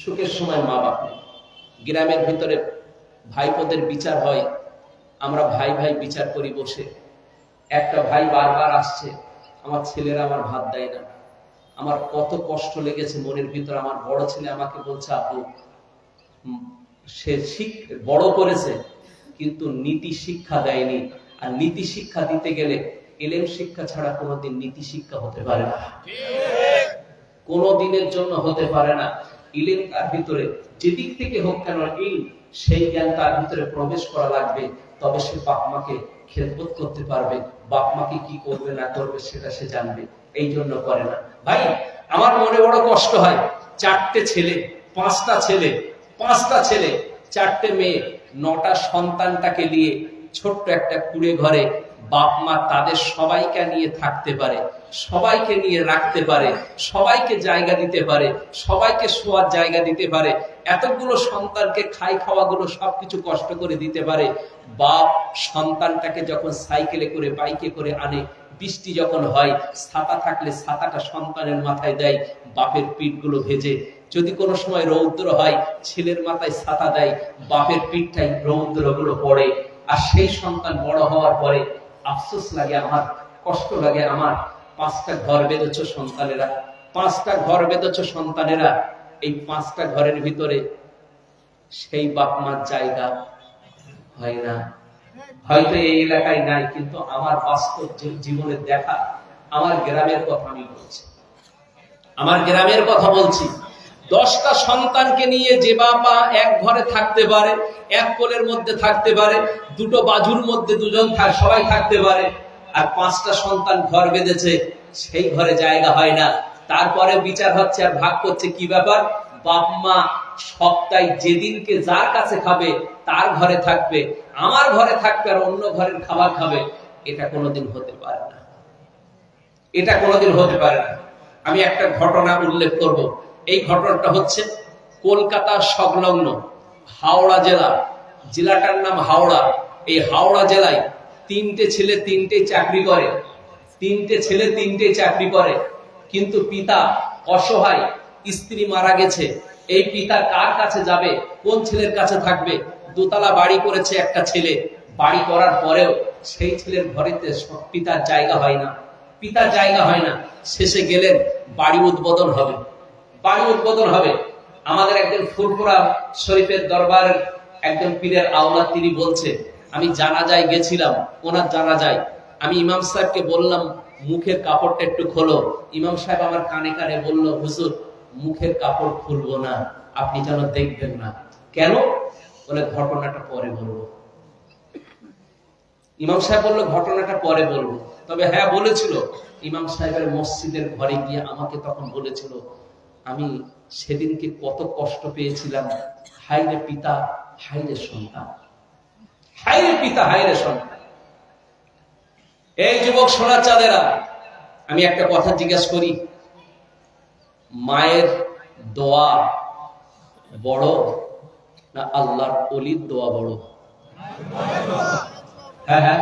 সুখের সময় মা বাপ নেই। গ্রামের ভিতরে ভাইপোদের বিচার হয়, আমরা ভাই ভাই বিচার করি বসে। একটা ভাই বারবার আসছে, আমার ছেলেরা আমার ভাত দেয় না, আমার কত কষ্ট লেগেছে মনের ভিতর। আমার বড় ছেলে আমাকে বলছে, আপু সে বড় করেছে কিন্তু নীতি শিক্ষা দেয়নি, আর নীতি শিক্ষা দিতে গেলে ইলম শিক্ষা ছাড়া কোনোদিন নীতি শিক্ষা হতে পারে না, কোনোদিনের জন্য হতে পারে না। ইলম তার ভিতরে যেদিক থেকে হোক কেন, সেই জ্ঞান তার ভিতরে প্রবেশ করা লাগবে, তবে সে বাপ মাকে খেদমত করতে পারবে, বাপ মাকে কি করবে না করবে সেটা সে জানবে, এই জন্য করে না। ভাই আমার মনে বড় কষ্ট হয়, 4টে ছেলে, 5টা ছেলে, 5টা ছেলে, 4টে মেয়ে, 9টা সন্তানটাকে নিয়ে ছোট্ট একটা কুড়ে ঘরে বাপ মা তাদের সবাইকে নিয়ে থাকতে পারে, সবাইকে নিয়ে রাখতে পারে, সবাইকে জায়গা দিতে পারে, সবাইকে শোয়ার জায়গা দিতে পারে, এতগুলো সন্তানকে খাই খাওয়া গুলো সবকিছু কষ্ট করে দিতে পারে। বাপ সন্তানটাকে যখন সাইকেলে করে বাইকে করে আনে, বৃষ্টি যখন হয় ছাতা থাকলে ছাতাটা সন্তানের মাথায় দেয়, বাপের পিঠগুলো ভেজে। যদি কোনো সময় রৌদ্র হয় ছেলের মাথায় ছাতা দেয়, বাপের পিঠটাই রৌদ্রগুলো পড়ে। আর সেই সন্তান বড় হওয়ার পরে আফসোস লাগে আমার, কষ্ট লাগে আমার, 5টা ঘর বেঁধেছ সন্তানেরা, 5টা ঘর বেঁধেছ সন্তানেরা, এই 5টা ঘরের ভিতরে সেই বাপ মার জায়গা হয় না। হয়তো এই এলাকায় নাই, কিন্তু আমার বাস্তব জীবনে দেখা, আমার গ্রামের কথা আমি বলছি, আমার গ্রামের কথা বলছি। 10টা সন্তানকে নিয়ে যে বাবা এক ঘরে থাকতে পারে, এক কোলের মধ্যে থাকতে পারে, দুটো বাজুর মধ্যে দুজন সবাই থাকতে পারে, আর 5টা সন্তান ঘর বেঁধেছে, সেই ঘরে জায়গা হয় না। তারপরে বিচার হচ্ছে আর ভাগ করছে। কি ব্যাপার? বাপ মা সপ্তাহে যেদিনকে যার কাছে খাবে তার ঘরে থাকবে, আমার ঘরে থাকবে আর অন্য ঘরের খাবার খাবে। এটা কোনোদিন হতে পারে না, এটা কোনোদিন হতে পারে না। আমি একটা ঘটনা উল্লেখ করব। এই ঘটনাটা হচ্ছে কলকাতা সংলগ্ন হাওড়া জেলা, জেলাটার নাম হাওড়া। এই হাওড়া জেলায় 3টে ছেলে 3টেই চাকরি করে, 3টে ছেলে 3টেই চাকরি করে। কিন্তু পিতা অসহায়, স্ত্রী মারা গেছে। এই পিতা কার কাছে যাবে, কোন ছেলের কাছে থাকবে? দোতলা বাড়ি করেছে একটা ছেলে, বাড়ি করার পরেও সেই ছেলের ঘরেতে পিতার জায়গা হয় না, পিতার জায়গা হয় না। শেষে গেলেন, বাড়ি উদ্বোধন হবে, বাড়ি উদ্বোধন হবে। আমাদের একজন ফুরফুরা শরীফের দরবারের একজন পীরের আওলা, তিনি বলছে, আমি জানাজায় গেছিলাম, ওনার জানাজায় আমি ইমাম সাহেবকে বললাম মুখের কাপড়টা একটু খোলো। ইমাম সাহেব আমার কানে কানে বলল, হুজুর মুখের কাপড় খুলবো না, আপনি যেন দেখবেন না। কেন? বলে ঘটনাটা পরে বলবো। ইমাম সাহেব বলল ঘটনাটা পরে বলবো। তবে হ্যাঁ বলেছিল, ইমাম সাহেবের মসজিদের ঘরে গিয়ে আমাকে তখন বলেছিল, আমি সেদিনকে কত কষ্ট পেয়েছিলাম, হায়রে পিতা হায়রে সন্তান, হায়রে পিতা হায়রে সন্তান। এই যুবক সোনার চাঁদেরা, আমি একটা কথা জিজ্ঞাসা করি, মায়ের দোয়া বড় না আল্লাহর ওলির দোয়া বড়? হ্যাঁ হ্যাঁ,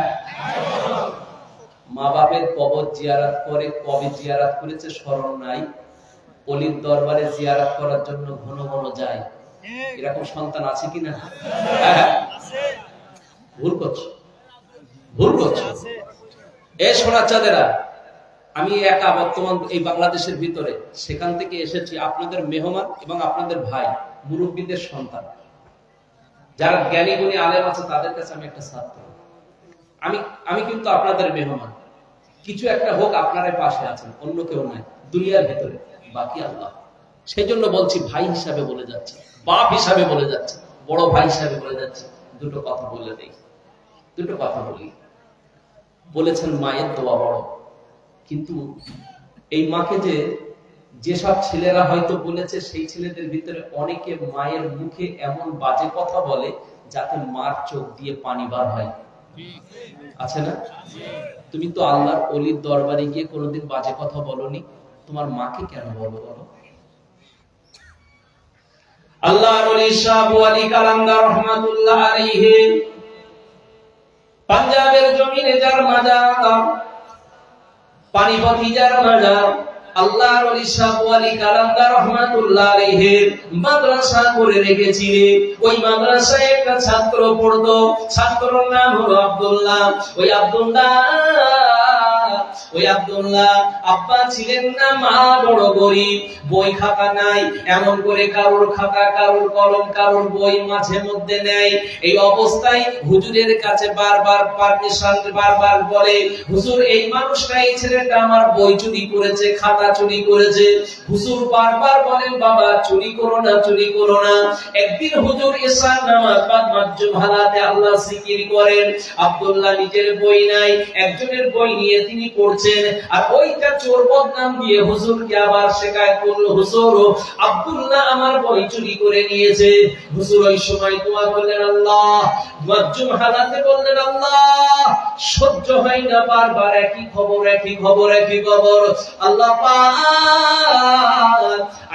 মা বাপের কবর জিয়ারত করে, কবে জিয়ারত করেছে স্মরণ নাই, ওলির দরবারে জিয়ারত করার জন্য ঘন ঘন যায়। এরকম সন্তান আছে কিনা? ভুল করছো, ভুল করছো। এই সোনার চাঁদেরা, আমি একা বর্তমান এই বাংলাদেশের ভিতরে, সেখান থেকে এসেছি আপনাদের মেহমান এবং আপনাদের ভাই, মুরব্বীদের সন্তান, যারা জ্ঞানী গুণী আলেম আছে তাদের কাছে আমি একটা ছাত্র। আমি কিন্তু আপনাদের মেহমান। কিছু একটা হোক, আপনারাই পাশে আছেন, অন্য কেউ নাই দুনিয়ার ভিতরে, বাকি আল্লাহ। সেই জন্য বলছি, ভাই হিসাবে বলে যাচ্ছে, বাপ হিসাবে বলে যাচ্ছে, বড় ভাই হিসাবে বলে যাচ্ছে। দুটো কথা বলে দেই, দুটো কথা বলি। বলেছেন মায়ের দোয়া বড়, কিন্তু এই মাকে যেসব ছেলেরা হয়তো বলেছে, সেই ছেলেদের ভিতরে অনেকে মায়ের মুখে এমন বাজে কথা বলে যাতে মার চোখ দিয়ে পানি বার হয়, আছে না? তুমি তো আল্লাহর ওলির দরবারে গিয়ে কোনোদিন বাজে কথা বলনি, তোমার মাকে কেন বলো? বলো। আল্লাহর ওলি শাহ আবু আলী কালান্দার রহমাতুল্লাহ আলাইহি, পাঞ্জাবের জমিনে যার মাজার, পানিপথি যার মাজার, আল্লাহর ওলি শাহ আবু আলী কালান্দার রহমাতুল্লাহ আলাইহি মাদ্রাসা করে রেখেছিলেন। ওই মাদ্রাসায় একটা ছাত্র পড়তো, ছাত্রর নাম হলো আব্দুল্লাহ। ওই আব্দুল্লাহ আব্বা ছিলেন না, মা বড় গরিব, বই খাতা নাই, এমন করে কারোর খাতা, কারোর কলম, কারোর বই মাঝে মধ্যে নেই। এই অবস্থায় হুজুরের কাছে বারবার পারমিশন, বারবার বলে, হুজুর এই মানুষটা, এই ছেলেটা আমার বই চুরি করেছে, খাতা চুরি করেছে। হুজুর বারবার বলেন, বাবা চুরি করো না, চুরি করো না। একদিন হুজুর এশার নামাজ বাদ মাজ্জুম হালাতে আল্লাহ জিকির করেন, আব্দুল্লাহ নিজের বই নাই, একজনের বই নিয়ে তিনি পড়ছেন, আর ওইটা চোর বদনাম দিয়ে হুজুরকে আবার শিকায়ত করলো, হুজুর আব্দুল্লাহ আমার বই চুরি করে নিয়েছে। হুজুর ওই সময় দোয়া করলেন, আল্লাহ, মাজ্জুম হালাতে বললেন, আল্লাহ সহ্য হয় না, বারবার একই খবর, একই খবর, একই খবর। আল্লাহ পাক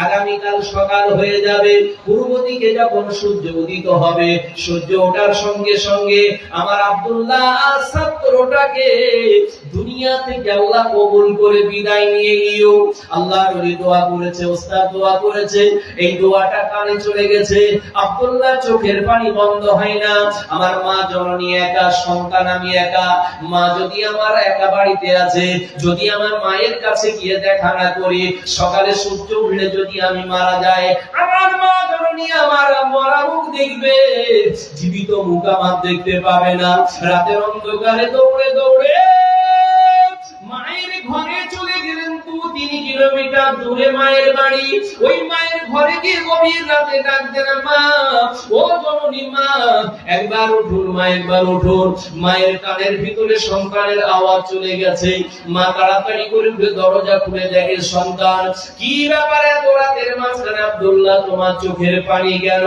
আগামীকাল সকাল হয়ে যাবে, পূর্ব দিকে যখন সূর্য উদিত হবে, সূর্য ওঠার সঙ্গে সঙ্গে আমার আব্দুল্লাহ ছাত্রটাকে দুনিয়া থেকে আল্লাহ কবুল করে বিদায় নিয়ে গিয়েও আল্লাহর ওলি দোয়া করেছে, ওস্তাদ দোয়া করেছে, এই দোয়াটা কানে চলে গেছে। আব্দুল্লাহ চোখের পানি বন্ধ হয় না। আমার মা জননী একা, সন্তান আমি একা। মা যদি আমার একা বাড়িতে আছে, যদি আমার মায়ের কাছে গিয়ে দেখা না করি, সকালে সূর্য উঠলে যদি আমি মারা যাই, আমার মা জননী আমার মরা মুখ দেখবে, জীবিত মুখ আমার দেখতে পাবে না। রাতের অন্ধকারে দৌড়ে দৌড়ে মায়ের ঘরে চলে গেলেন 2-3 কিলোমিটার। দূরে মায়ের বাড়ি, ওই মায়ের ঘরে গিয়ে গভীর রাতে ডাক দেন, মা ও জননী মা, একবার উঠুন মা, একবার উঠুন। মায়ের কানের ভিতরে সন্তানের আওয়াজ চলে গেছে। মা তাড়াতাড়ি করে উঠে দরজা খুলে দেখে সন্তান। কি ব্যাপার এত রাতের মাঝখানে আব্দুল্লাহ, তোমার চোখের পানি কেন?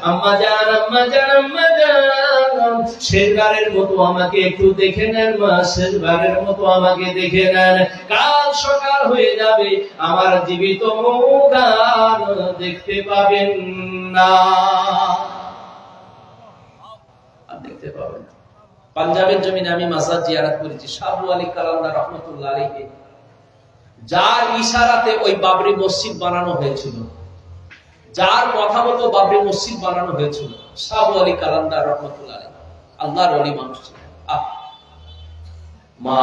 আম্মা জান, আম্মা জান, আম্মা জান, শেষবারের মতো আমাকে একটু দেখে নেন মা, শেষবারের মতো আমাকে দেখে নেন। কাল সকাল হয়ে যাবে, আমার জীবিত মুখ আর দেখতে পাবেন না, আর দেখতে পাবেন না। পাঞ্জাবের জমিনে আমি মাজার জিয়ারত করেছি, শাহ আলী কালান্দার রহমতুল্লাহ আলাইহি, যার ইশারাতে ওই বাবরি মসজিদ বানানো হয়েছিল, যার কথা মতো বাবরি মসজিদ বানানো হয়েছিল, শাহ আলী কালান্দার রহমতুল্লাহ আলাইহি। আল্লাহর ওলি মানুষ ছিলেন। মা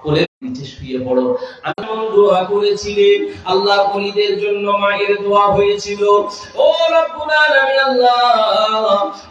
কোলে নিচে শুয়ে পড়ো। আমি দোয়া করেছিলেন, আল্লাহ ওলিদের জন্য মায়ের দোয়া হয়েছিল। ও রব্বুল আলামিন, আল্লাহ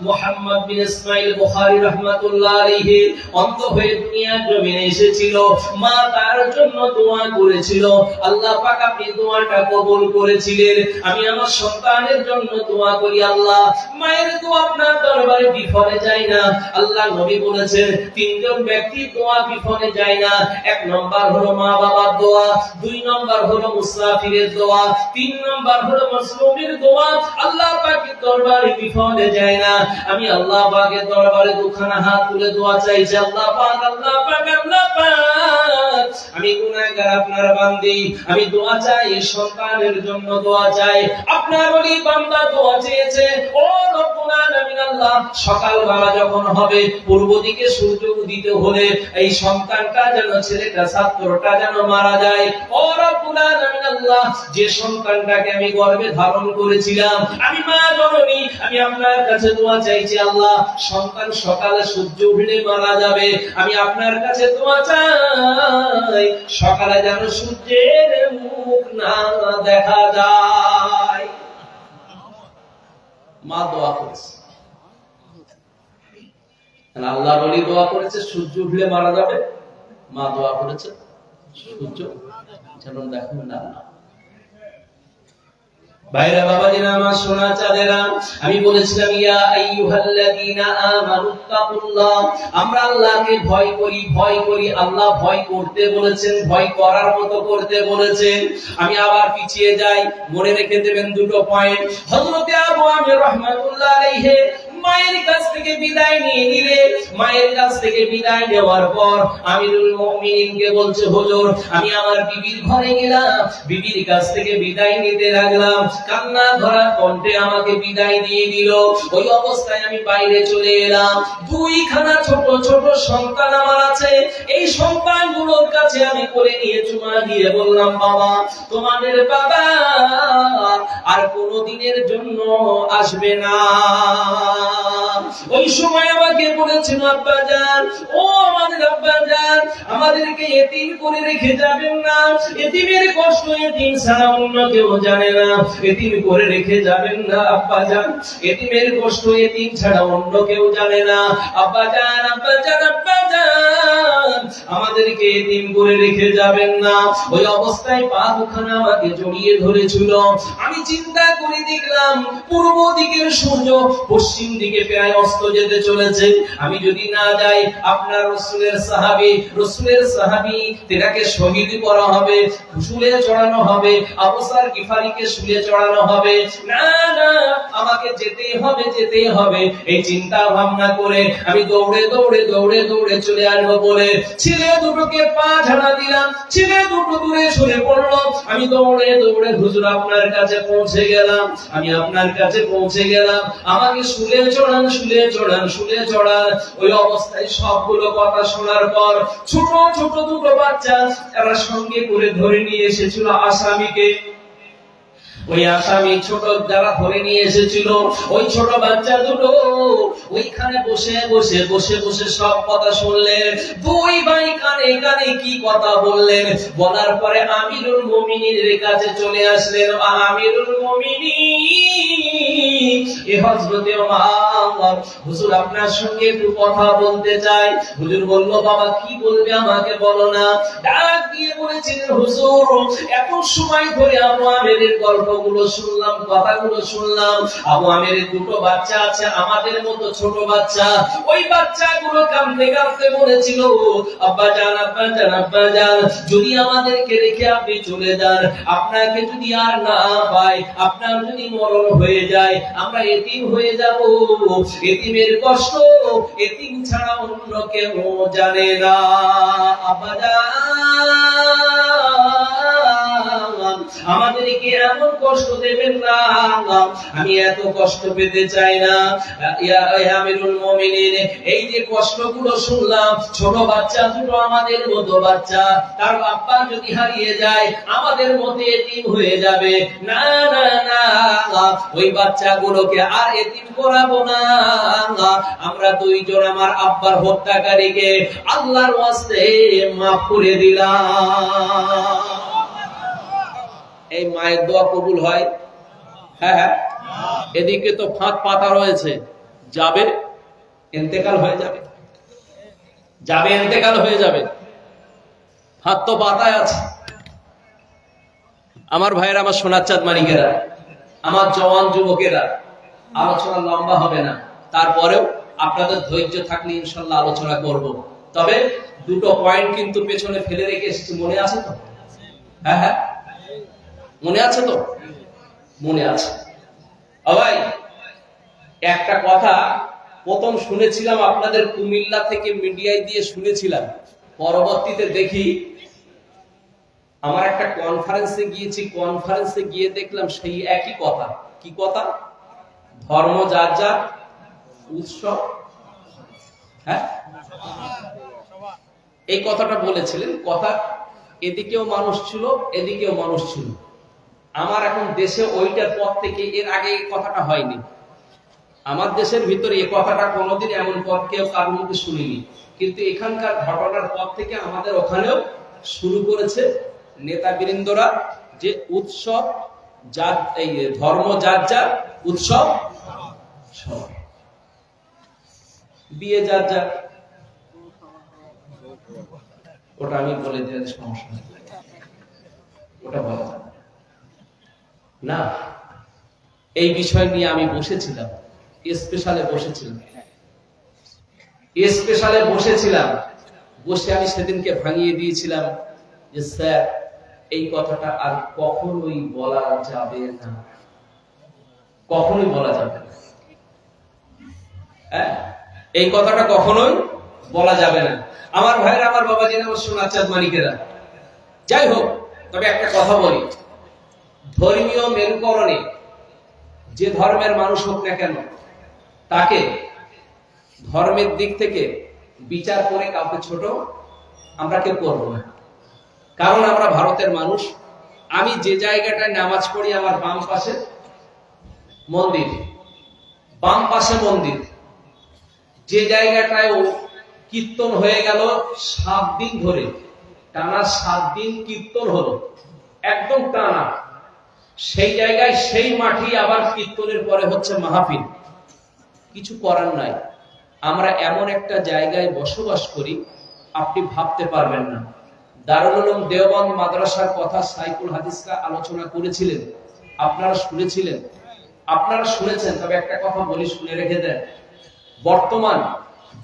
মুহাম্মদ বিন ইসমাইল বুখারী রাহমাতুল্লাহ আলাইহি অন্ধ হয়ে দুনিয়ার জমিনে এসেছিল, মা তার জন্য দোয়া করেছিল। আল্লাহ পাক আপনি দোয়াটা কবুল করেছিলেন। আমি আমার সন্তানের জন্য দোয়া করি, আল্লাহ মায়ের দোয়া আপনার দরবারে বিফলে যায় না। আল্লাহ নবী বলেছেন, তিনজন ব্যক্তির দোয়া বিফলে যায় না। এক নম্বর হলো মা বাবার দোয়া, দুই নম্বর হলো মুসাফিরের দোয়া, তিন নম্বর হলো মাসলুমের দোয়া। আল্লাহ পাকের দরবারে বিফলে যায় না। আমি আল্লাহ পাকের দরবারে দুখানা হাত তুলে দোয়া চাইছি, আল্লাহ পাক, আল্লাহ পাক, আল্লাহ পাক, আমি গুনাহগার আপনার বান্দি, আমি দোয়া চাই, সন্তানের জন্য দোয়া চাই। আপনার ওলি বান্দা দোয়া চেয়েছে। ও রব্বুল আলামিন, আল্লাহ সকালবেলা যখন হবে, পূর্ব দিকে সূর্য উদিত হলে এই সন্তানটা যেন, ছেলেটা ছাত্রটা যেন মারা যায়। ও রব্বুল আলামিন, আল্লাহ যে সন্তানটাকে আমি গর্ভে ধারণ করেছিলাম, আমি মা জননী, আমি আপনার কাছে দোয়া চাইছি, আল্লাহ সন্তান সকালে সূর্য উঠলে মারা যাবে, আমি আপনার কাছে দোয়া চাই, সকালে যেন সূর্যের মুখ না দেখা যায়। মা দোয়া করেছে, আল্লাহর ওলি দোয়া করেছে সূর্য উঠলে মারা যাবে, মা দোয়া করেছে সূর্য যেন দেখেন না। ভাইরা বাবাজিরা, আমার সোনা চাঁদেরা, আমি বলেছিলাম ইয়া আইয়ুহাল্লাযীনা আমানুত্তাকুল্লাহ, আমরা আল্লাহকে ভয় করি, ভয় করি। আল্লাহ ভয় করতে বলেছেন, ভয় করার মতো করতে বলেছেন। আমি আবার পিছিয়ে যাই, মনে রেখে দেবেন দুটো পয়েন্ট। হযরত আবু আমির রাহমাতুল্লাহ আলাইহি মায়ের কাছ থেকে বিদায় নিয়ে নিলেন। মায়ের কাছ থেকে বিদায় নেওয়ার পর আমিরুল মুমিনিনকে বলছে, হুজুর আমি আমার বিবির ঘরে গেলাম, বিবির কাছ থেকে বিদায় নিতে লাগলাম, কান্না ধরা কণ্ঠে আমাকে বিদায় দিয়ে দিল। ওই অবস্থায় আমি বাইরে চলে এলাম। দুইখানা ছোট ছোট সন্তান আমার আছে, এই সন্তানগুলোর কাছে আমি কোলে নিয়ে চুমা দিয়ে বললাম, বাবা, তোমাদের বাবা আর কোনদিনের জন্য আসবে না। ওই সময় আমাকে বলেছিল, আব্বাজান, ও আমাদের আব্বাজান, আমাদেরকে এতিম করে রেখে যাবেন না। এতিমের কষ্ট এতিম ছাড়া অন্য কেউ জানে না। এতিম করে রেখে যাবেন না আব্বাজান, এতিমের কষ্ট এতিম ছাড়া অন্য কেউ জানে না। আব্বাজান, আব্বাজান, আব্বাজান, আমাদেরকে এতিম করে রেখে যাবেন না। ওই অবস্থায় পা দুখানা আমাকে জড়িয়ে ধরেছিল। আমি চিন্তা করে দেখলাম পূর্ব দিকের সূর্য পশ্চিম দিকে প্রায় অস্ত যেতে চলেছে। আমি যদি না যাই, আপনার রাসূলের সাহাবী তেনাকে শহীদ করা হবে, শুলে চড়ানো হবে, আবু যর গিফারীকে শুলে চড়ানো হবে। না না, আমাকে যেতেই হবে, যেতেই হবে। এই চিন্তা ভাবনা করে আমি দৌড়ে দৌড়ে দৌড়ে দৌড়ে চলে আসবো বলে ছেলে দুটোকে পা ঝাড়া দিলাম। ছেলে দুটো দূরে সরে পড়লো। আমি দৌড়ে দৌড়ে হুজুর আপনার কাছে পৌঁছে গেলাম। আমি আপনার কাছে পৌঁছে গেলাম। আমাকে শুলে চড়ান, শুলে চড়ান, শুলে চড়ান। ওই অবস্থায় সবগুলো কথা শোনার পর ছোট ছোট দুটো বাচ্চা এরা সঙ্গে করে ধরে নিয়ে এসেছিল আসামিকে। ওই আসামি ছোট যারা ধরে নিয়ে এসেছিল, ওই ছোট বাচ্চা দুটো ওইখানে বসে বসে বসে বসে সব কথা শুনলেন। দুই ভাই কানে কানে কি কথা বললেন, বলার পরে আমিরুল মুমিনিনের কাছে চলে আসলেন। আমিরুল মুমিনিন, এ হযরতে ওমর, হুজুর আপনার সঙ্গে একটু কথা বলতে চাই। হুজুর বলল, বাবা কি বলবে আমাকে বলো না। ডাক দিয়ে বলেছিলেন, হুজুর এত সময় ধরে আবু আমেরের গল্পগুলো শুনলাম, কথাগুলো শুনলাম। আবু আমেরের দুটো বাচ্চা আছে, আমাদের মতো ছোট বাচ্চা। ওই বাচ্চাগুলো কাঁদতে কাঁদতে বলেছিল, আব্বা জান, আব্বা জান, আব্বা জান, যদি আমাদেরকে রেখে আপনি চলে যান, আপনাকে যদি আর না পাই, আপনার যদি মরণ হয়ে যায়, আমরা এতিম হয়ে যাব। এতিমের কষ্ট এতিম ছাড়া অন্য কেউ জানে না। আব্বা জান, আমাদেরকে এমন কষ্ট দেবেন না, আমি এত কষ্ট পেতে চাই না। ইয়া আমিরুল মুমিনিন, এই যে কষ্টগুলো শুনলাম, ছোট বাচ্চা দুটো আমাদের মতো বাচ্চা, তার বাবা যদি হারিয়ে যায়, আমাদের মতো এতিম হয়ে যাবে। না না না, ওই বাচ্চাগুলোকে আর এতিম করাবো না। আমরা দুইজন আমার আব্বার হত্যাকারীকে আল্লাহর ওয়াস্তে মাফ করে দিলাম। এই মায়ের দোয়া কবুল হয়? হ্যাঁ হ্যাঁ। এদিকে তো ফাঁদ পাতা রয়েছে, যাবে ইন্তেকাল হয়ে যাবে, যাবে ইন্তেকাল হয়ে যাবে, ফাঁদ তো পাতায় আছে। আমার ভাইয়েরা, আমার সোনার চাঁদ মানিকেরা, আমার জওয়ান যুবকেরা, আলোচনা লম্বা হবে না, তারপরেও আপনাদের ধৈর্য থাকলে ইনশাল্লাহ আলোচনা করব। তবে দুটো পয়েন্ট কিন্তু পেছনে ফেলে রেখে এসেছি, মনে আছে তো? হ্যাঁ হ্যাঁ, মনে আছে তো? মনে আছে। ভাই, একটা কথা প্রথম শুনেছিলাম আপনাদের কুমিল্লা থেকে মিডিয়ায় দিয়ে শুনেছিলাম, পরবর্তীতে দেখি আমার একটা কনফারেন্সে গিয়েছি, কনফারেন্সে গিয়ে দেখলাম সেই একই কথা। কি কথা? ধর্ম যার যার, উৎসব। হ্যাঁ, এই কথাটা বলেছিলেন। কথা এদিকেও মানুষ ছিল, এদিকেও মানুষ ছিল। আমার এখন দেশে ওইটার পর থেকে, এর আগে এই কথাটা হয়নি। আমার দেশের ভিতরে এই কথাটা কোনোদিন এমন পর কেউ কারোর মুখে শুনিনি, কিন্তু এখানকার ঘটনার পর থেকে আমাদের ওখানেও শুরু করেছে নেতাবৃন্দরা, যে উৎসব যার, এই ধর্ম যার যার, উৎসব সবার, বিয়ে যার যার। ওটা আমি বলে দিলে সমস্যা নেই, ওটা বলা যাবে না। এই বিষয় নিয়ে আমি বসেছিলাম, স্পেশালে বসেছিলাম, বসে আমি সেদিনকে ভাঙিয়ে দিয়েছিলাম যে স্যার, এই কথাটা আর কখনোই বলা যাবে না, কখনোই বলা যাবে না। হ্যাঁ, এই কথাটা কখনোই বলা যাবে না। আমার ভাইয়েরা, আমার বাবাজি, আমার সোনার চাঁদ মানিকেরা, যাই হোক, তবে একটা কথা বলি, ধর্মীয় মেরুকরণে যে ধর্মের মানুষ হোক না কেন, তাকে ধর্মের দিক থেকে বিচার করে কাউকে ছোট আমরা কেউ করবো না। কারণ আমরা ভারতের মানুষ। আমি যে জায়গাটায় নামাজ পড়ি, আমার বাম পাশে মন্দির, বাম পাশে মন্দির। যে জায়গাটায় কীর্তন হয়ে গেল 7 দিন ধরে, টানা 7 দিন কীর্তন হলো, একদম টানা, সেই জায়গায় সেই মাঠে আবার কীর্তনের পরে হচ্ছে মাহফিল। কিছু করার নাই, আমরা এমন একটা জায়গায় বসবাস করি, আপনি ভাবতে পারবেন না। দারুল উলুম দেওবন্দ মাদ্রাসার কথা সাইকুল হাদিসরা আলোচনা করেছিলেন, আপনারা শুনেছেন। তবে একটা কথা বলি, শুনে রেখে দেন। বর্তমান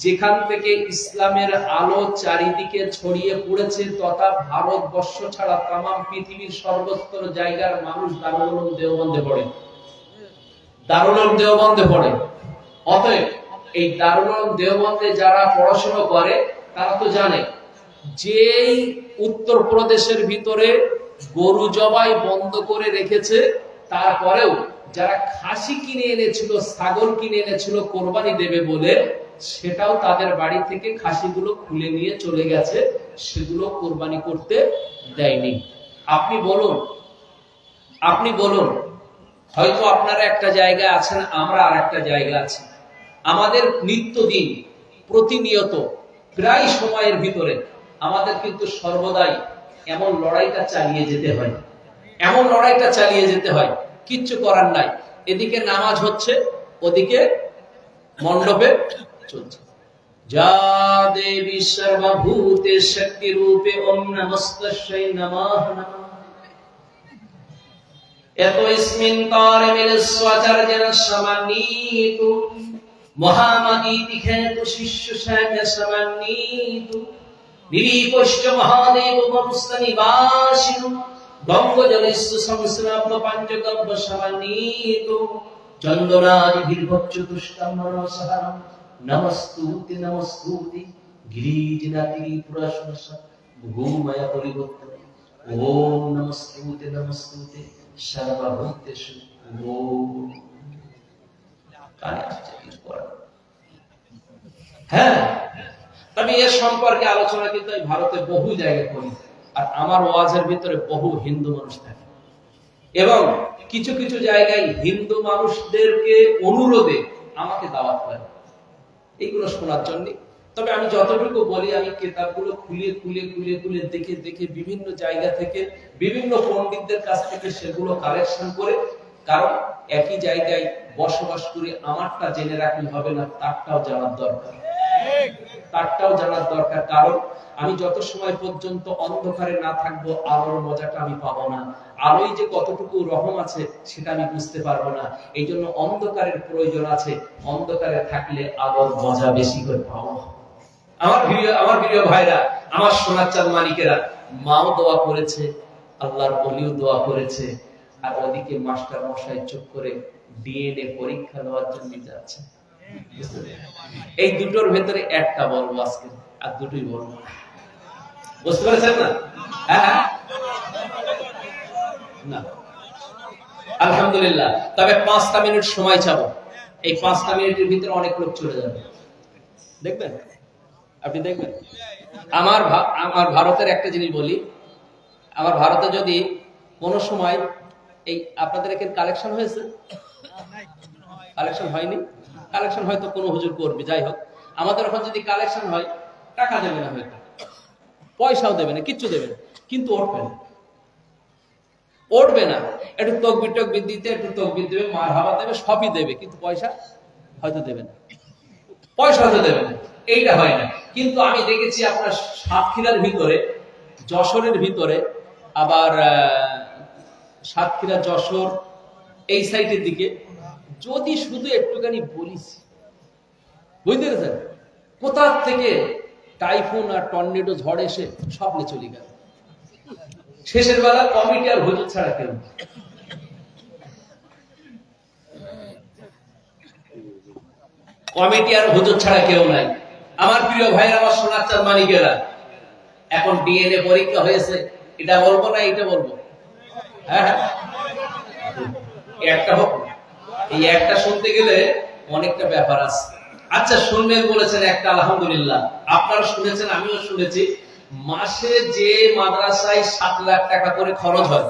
যেখান থেকে ইসলামের আলো চারিদিকে ছড়িয়ে পড়েছে, তথা ভারতবর্ষ ছাড়া তাম পৃথিবীর সর্বত্র জায়গার মানুষ দারুল উলুম দেওবন্দে পড়ে। অতএব এই দারুল উলুম দেওবন্দে যারা পড়াশোনা করে, তারা তো জানে যেই উত্তরপ্রদেশের ভিতরে গরু জবাই বন্ধ করে রেখেছে, তারপরেও যারা খাসি কিনে এনেছিল, ছাগল কিনে এনেছিল কোরবানি দেবে বলে, সেটাও তাদের বাড়ি থেকে খাসিগুলো খুলে নিয়ে চলে গেছে, সেগুলো কোরবানি করতে দেয়নি। আপনি বলুন হয়তো আপনারা একটা জায়গায় আছেন, আমরা আর একটা জায়গা আছি। আমাদের নিত্যদিন প্রতিনিয়ত প্রায় সময়ের ভিতরে আমাদের কিন্তু সর্বদাই এমন লড়াইটা চালিয়ে যেতে হয়, এমন লড়াইটা চালিয়ে যেতে হয়, কিচ্ছু করার নাই। এদিকে নামাজ হচ্ছে, ওদিকে মণ্ডপে চলছে। যা দেবী সর্বভূতে শক্তি রূপে ওম নমস্তস্যৈ নমঃ নমঃ। এত ইসমিন কারে মিলে স্বচর্জন সমান্বিত মহামতি দিখেতু শিষ্য সাথে সমান্বিত নিরীপশ্চ মহাদেব মনুষ্য নিবাসিনু গঙ্গজলেস্য সংস্রাব্য পঞ্চগব্য সমান্বিত চন্দনাদি ভির্ভচ্যুতুষ্টম মনসহরম নমস্তুতি নমস্তুতি গিরিজনাতি পুরস্মস ভূময়া পরিবর্তন ওম নমস্তুতি নমস্তুতি সর্বভূতেষু ওম। হ্যাঁ, তবে এর সম্পর্কে আলোচনা কিন্তু আমি ভারতে বহু জায়গায় করি, আর আমার ওয়াজের ভিতরে বহু হিন্দু মানুষ থাকে এবং কিছু কিছু জায়গায় হিন্দু মানুষদেরকে অনুরোধে আমাকে দাওয়াত করে এইগুলো শোনার জন্য। তবে আমি যতটুকু বলি, আমি কিতাবগুলো খুলে খুলে খুলে খুলে দেখে দেখে বিভিন্ন জায়গা থেকে বিভিন্ন পণ্ডিতদের কাছ থেকে সেগুলো কালেকশন করে, কারণ একই জায়গায় বসবাস করে আমারটা জেনে রাখলে হবে না, তারটাও জানার দরকার, তারটাও জানার দরকার। কারণ আমি যত সময় পর্যন্ত অন্ধকারে না থাকবো, আলোর মজাটা আমি পাবো না, আলোয় যে কতটুকু রহম আছে সেটা আমি বুঝতে পারবো না। এই জন্য অন্ধকারের প্রয়োজন আছে, অন্ধকারে থাকলে আলোর মজা বেশি করে পাবো। আমার প্রিয় ভাইরা, আমার সোনার চাঁদ মালিকেরা, মাও দোয়া করেছে, আল্লাহর ওলিও দোয়া করেছে, আর ওদিকে মাস্টার মশাই চুপ করে ডিএনএ পরীক্ষা দেওয়ার জন্য যাচ্ছে। এই দুটোর ভেতরে একটা বলবো আজকে, আর দুটোই বলবো, বুঝতে পেরেছেন না? হ্যাঁ, না আলহামদুলিল্লাহ। তবে 5টা মিনিট সময় চাবো, এই 5টা মিনিটের ভিতরে অনেক লোক চলে যাবে, দেখবেন, আপনি দেখবেন। আমার ভারতের একটা জিনিস বলি, আমার ভারতে যদি কোনো সময় এই আপনাদের এখানে কালেকশন হয়েছে, কালেকশন হয়নি, কালেকশন হয়তো কোনো হুজুর করবে, যাই হোক, আমাদের ওখানে যদি কালেকশন হয়, টাকা দেবে না, হয়তো পয়সাও দেবে না, কিচ্ছু দেবে না, কিন্তু উঠবে না, উঠবে না। একটু তকবির টকবির দিতে, একটু তকবির দেবে, মারহাবা দেবে, সবই দেবে, কিন্তু পয়সা হয়তো দেবে না, পয়সা হয়তো দেবে না, এইটা হয় না। কিন্তু আমি দেখেছি আপনার সাতক্ষীরার ভিতরে, যশোরের ভিতরে, আবার সাতক্ষীরা যশোর এই সাইডের দিকে, যদি শুধু একটুখানি বলিস, বুঝতে পেরেছেন, কোথা থেকে টাইফুন আর টর্নেডো ঝড় এসে সব নিয়ে চলে গেল, শেষের বেলা কমিটি আর হুজুর ছাড়া কেউ, কমিটি আর হুজুর ছাড়া কেউ নাই। আমার প্রিয় ভাইরা, আমার সোনার চাঁদ মানিকেরা, এখন ডিএনএ পরীক্ষা হয়েছে, এটা বলবো না এটা বলবো? হ্যাঁ, একটা হোক, এই একটা শুনতে গেলে অনেকটা ব্যাপার আছে। আচ্ছা, শুনবেন বলেছেন একটা, আলহামদুলিল্লাহ, আপনারা শুনেছেন, আমিও শুনেছি, মাসে যে মাদ্রাসায় 7 লাখ টাকা করে খরচ হয়,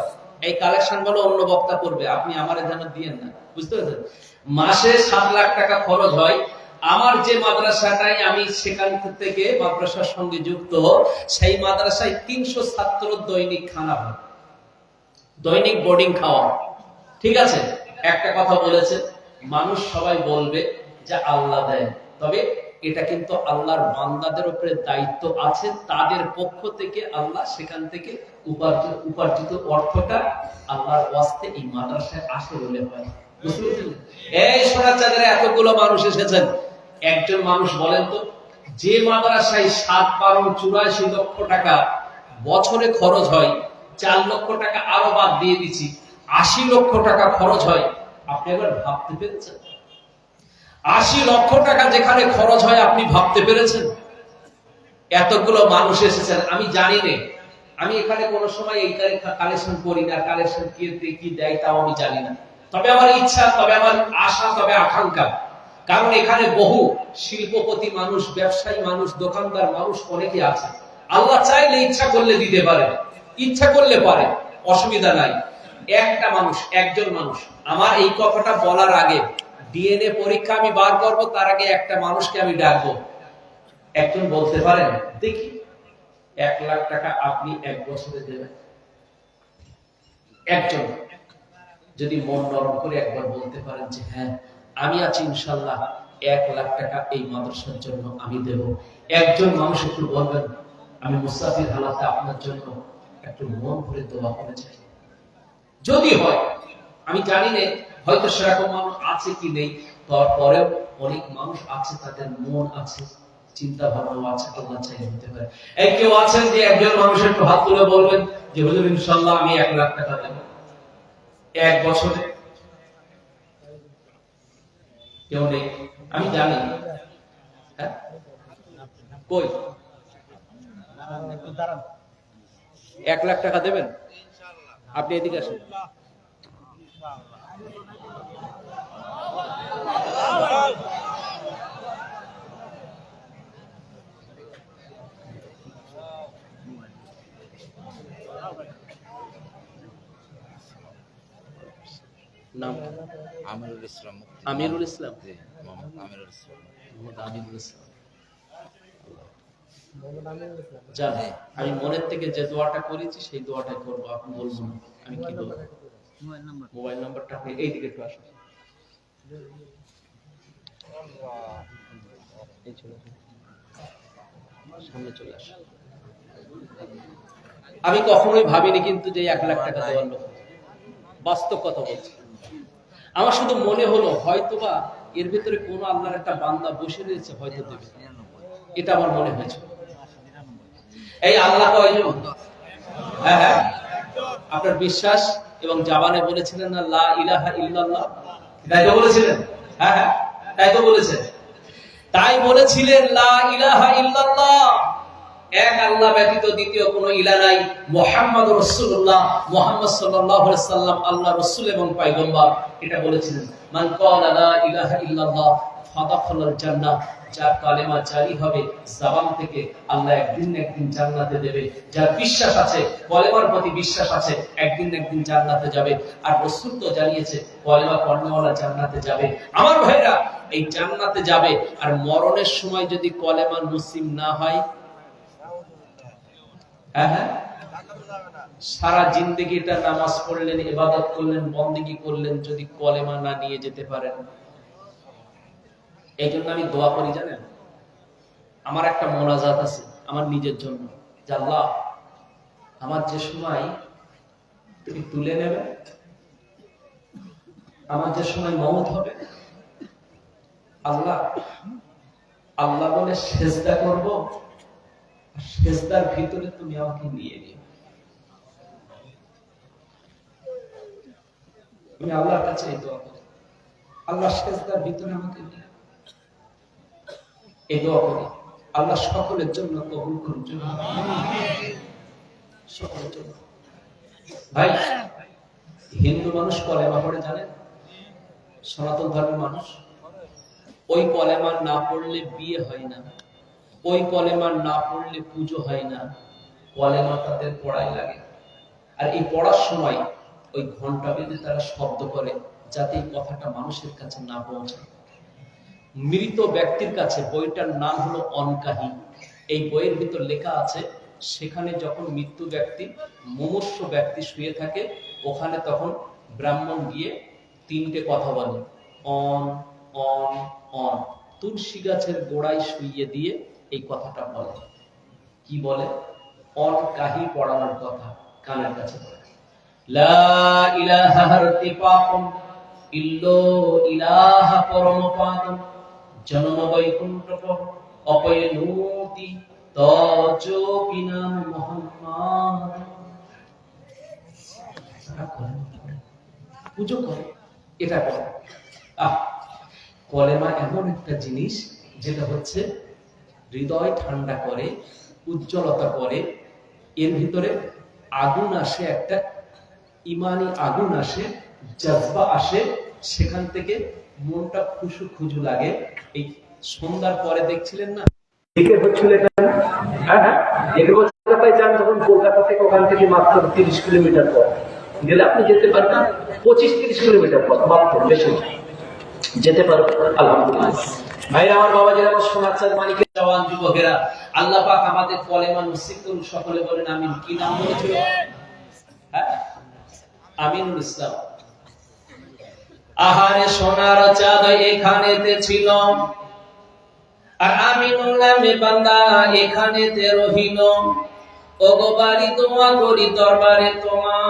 এই কালেকশন বলো অন্য বক্তা করবে, আপনি আমার যেন দিয়েন না, বুঝতে পেরেছেন? মাসে 7 লাখ টাকা খরচ হয়। আমার যে মাদ্রাসাটাই আমি সেখান থেকে মাদ্রাসার সঙ্গে যুক্ত, সেই মাদ্রাসায় 300 ছাত্র দৈনিক খানা হয়, দৈনিক বোর্ডিং খাওয়া। ঠিক আছে, একটা কথা বলেছে, মানুষ সবাই বলবে যে আল্লাহ দেয়, তবে এটা কিন্তু আল্লাহর বান্দাদের উপরে দায়িত্ব আছে, তাদের পক্ষ থেকে আল্লাহ সেখান থেকে উপার্জিত অর্থটা আল্লাহর ওয়াস্তে এই মাদ্রাসায় আসে বলে হয়। এই সোনার চাঁদের এতগুলো মানুষ এসেছেন, একজন মানুষ বলেন তো, যে মাদ্রাসায় 7-12-84 লক্ষ টাকা বছরে খরচ হয়, 4 লক্ষ টাকা আরো বাদ দিয়ে দিচ্ছি, 80 লক্ষ টাকা খরচ হয়। আপনি একবার ভাবতে পেরেছেন? 80 লক্ষ টাকা যেখানে খরচ হয়, আপনি ভাবতে পেরেছেন? এতগুলো মানুষ এসেছেন, আমি জানি না, আমি এখানে কোনো সময় এই কালেকশন করি না, কালেকশন কি দেয় তাও আমি জানি না। তবে আমার ইচ্ছা, তবে আমার আশা, তবে আকাঙ্ক্ষা, কারণ এখানে বহু শিল্পপতি মানুষ, ব্যবসায়ী মানুষ, দোকানদার মানুষ অনেকে আছে, আল্লাহ চাইলে ইচ্ছা করলে দিতে পারে, ইচ্ছা করলে পারে, অসুবিধা নাই। একটা মানুষ, একজন মানুষ আমার এই কথাটা বলার আগে ডিএনএ পরীক্ষা আমি বার করব, তার আগে একটা মানুষকে আমি ডাকবো। একজন বলতে পারেন দেখি 1 লাখ টাকা আপনি 1 বছরে দেবেন? একজন যদি মন নরম করে একবার বলতে পারেন যে হ্যাঁ আমি আছি ইনশাআল্লাহ 1 লাখ টাকা এই মাদ্রাসার জন্য আমি দেব। একজন মানুষ একটু বলবেন আমি মুসাফির হালাতে আপনার জন্য একটু মন ভরে দোয়া করে চাই। যদি হয়, আমি জানি না হয়তো সেরকম মানুষ আছে কি নেই, তারপরেও অনেক মানুষ আছে তাদের মন আছে, চিন্তা ভাবনা আছে, আল্লাহ চাইলে হতে পারে। এই কেউ আছেন যে একজন মানুষের একটু হাত তুলে বলবেন যে হুজুর ইনশাআল্লাহ আমি 1 লাখ টাকা দেব 1 বছরে? কেউ নেই, আমি জানি। হ্যাঁ কই 1 লাখ টাকা দেবেন? আপনি এদিকে আসেন। নাম আমিরুল ইসলাম। আমিরুল ইসলাম, আমিরুল ইসলাম, আমিরুল ইসলাম। জানেন আমি মনের থেকে যে দোয়াটা করেছি সেই দোয়াটাই করবো, আপনি বলবেন আমি কি বলবো। মোবাইল নাম্বারটা আপনি এই দিকে একটু আসুন। সামনে চলে আসুন। আমি কখনোই ভাবিনি কিন্তু যে 1 লাখ টাকা দেওয়ার লোক, বাস্তব কথা বলছি। আমার শুধু মনে হলো হয়তোবা এর ভিতরে কোন আল্লাহর একটা বান্দা বসে রয়েছে, হয়তো দেবে, এটা আমার মনে হয়েছে। এই আল্লাহ কয়জন? হ্যাঁ হ্যাঁ, আপনার বিশ্বাস এবং জাবানে বলেছিলেন না লা ইলাহা ইল্লাল্লাহ, তাই তো বলেছিলেন? হ্যাঁ হ্যাঁ তাই তো বলেছেন। তাই বলেছিলেন লা ইলাহা ইল্লাল্লাহ, এক আল্লাহ ব্যতীত দ্বিতীয় কোনো ইলাহ নাই, মুহাম্মাদুর রাসূলুল্লাহ, মুহাম্মদ সাল্লাল্লাহু আলাইহি সাল্লাম আল্লাহর রাসূল এবং পয়গম্বর, এটা বলেছিলেন। মান ক্বালা লা ইলাহা ইল্লাল্লাহ ফাদাখালাল জান্নাহ, যার কালেমা জারি হবে জবান থেকে, আল্লাহ একদিন না একদিন জান্নাতে দেবে। যার বিশ্বাস আছে, কলেমার প্রতি বিশ্বাস আছে, একদিন না একদিন জান্নাতে যাবে। আর রাসূল তো জানিয়েছে কলেমা পড়নেওয়ালা জান্নাতে যাবে। আমার ভাইরা, এই জান্নাতে যাবে, আর মরণের সময় যদি কলেমা নসিব না হয়, হ্যাঁ হ্যাঁ, সারা জিন্দেগিটা নামাজ পড়লেন, ইবাদত করলেন, বন্দেগী করলেন, যদি কলেমা না নিয়ে যেতে পারেন। এই জন্য আমি দোয়া করি, জানেন আমার একটা মোনাজাত আছে আমার নিজের জন্য, যে আল্লাহ আমার যে সময় তুমি তুলে নেবে, আমার যে সময় মওত হবে, আল্লাহ আল্লাহ বলে সেজদা করব, সেজদার ভিতরে তুমি আমাকে নিয়ে নিও। আমি আল্লাহর কাছে এই দোয়া করি, আল্লাহ সেজদার ভিতরে আমাকে নিয়ে, এই দোয়া করি। আল্লাহ সকলের জন্য কবুল করুন। সকলের জন্য। ভাই, হিন্দু মানুষ কলেমা পড়ে জানেন? সনাতন ধর্মের মানুষ ওই কলেমা না পড়লে বিয়ে হয় না, ওই কলেমা না পড়লে পুজো হয় না। কলেমা তাদের পড়াই লাগে। আর এই পড়ার সময় ওই ঘন্টা বেঁধে তারা শব্দ করে, যাতে এই কথাটা মানুষের কাছে না পৌঁছায়। মৃত ব্যক্তির কাছে, বইটার নাম হলো অনকাহি। এই বইয়ের ভিতর লেখা আছে, সেখানে যখন মৃত্যু ব্যক্তি, মুমূর্ষু ব্যক্তি শুয়ে থাকে, ওখানে তখন ব্রাহ্মণ গিয়ে 3টে কথা বলে, অন অন অন। তুলসী গাছের গোড়ায় শুইয়ে দিয়ে এই কথাটা বলে। কি বলে? অনকাহি পড়ানোর কথা কানের কাছে বলে। লা ইলাহা হারতিপাকুম ইল্লো ইলাহা পরমপাদম জনম বৈকুণ্ঠক অপয়নুতি তজোপিনাম মুহাম্মাদ। পুজো করে, এটা করে। কলেমা এমন একটা জিনিস যেটা হচ্ছে হৃদয় ঠান্ডা করে, উজ্জ্বলতা করে, এর ভিতরে আগুন আসে, একটা ইমানি আগুন আসে, জজবা আসে, সেখান থেকে মনটা খুশু খুজু লাগে। এই সন্ধ্যার পরে দেখছিলেন না, দেখে হচ্ছিল এটা, হ্যাঁ হ্যাঁ, কলকাতায় যান যখন, কলকাতা থেকে ওখান থেকে মাত্র 30 কিলোমিটার পর, গেলে আপনি যেতে পারবেন 25-30 কিলোমিটার পথ, মাত্র, বেশি যেতে পারবেন। আলহামদুলিল্লাহ ভাইরা আমার, বাবা যারা সোনার চাঁদ মানিকের জওয়ান যুবকেরা, আল্লাহ পাক আমাদের কলেমা নসিব করুন, সকলে বলেন আমিন। কি নাম বলেছিল? হ্যাঁ, আমিনুল ইসলাম। আহারে সোনার চাঁদ এখানেতে ছিল, আর আমিনুল নামে বান্দা এখানেতে রহিল। ওগো বাড়ি দোয়া করি দরবারে তোমার,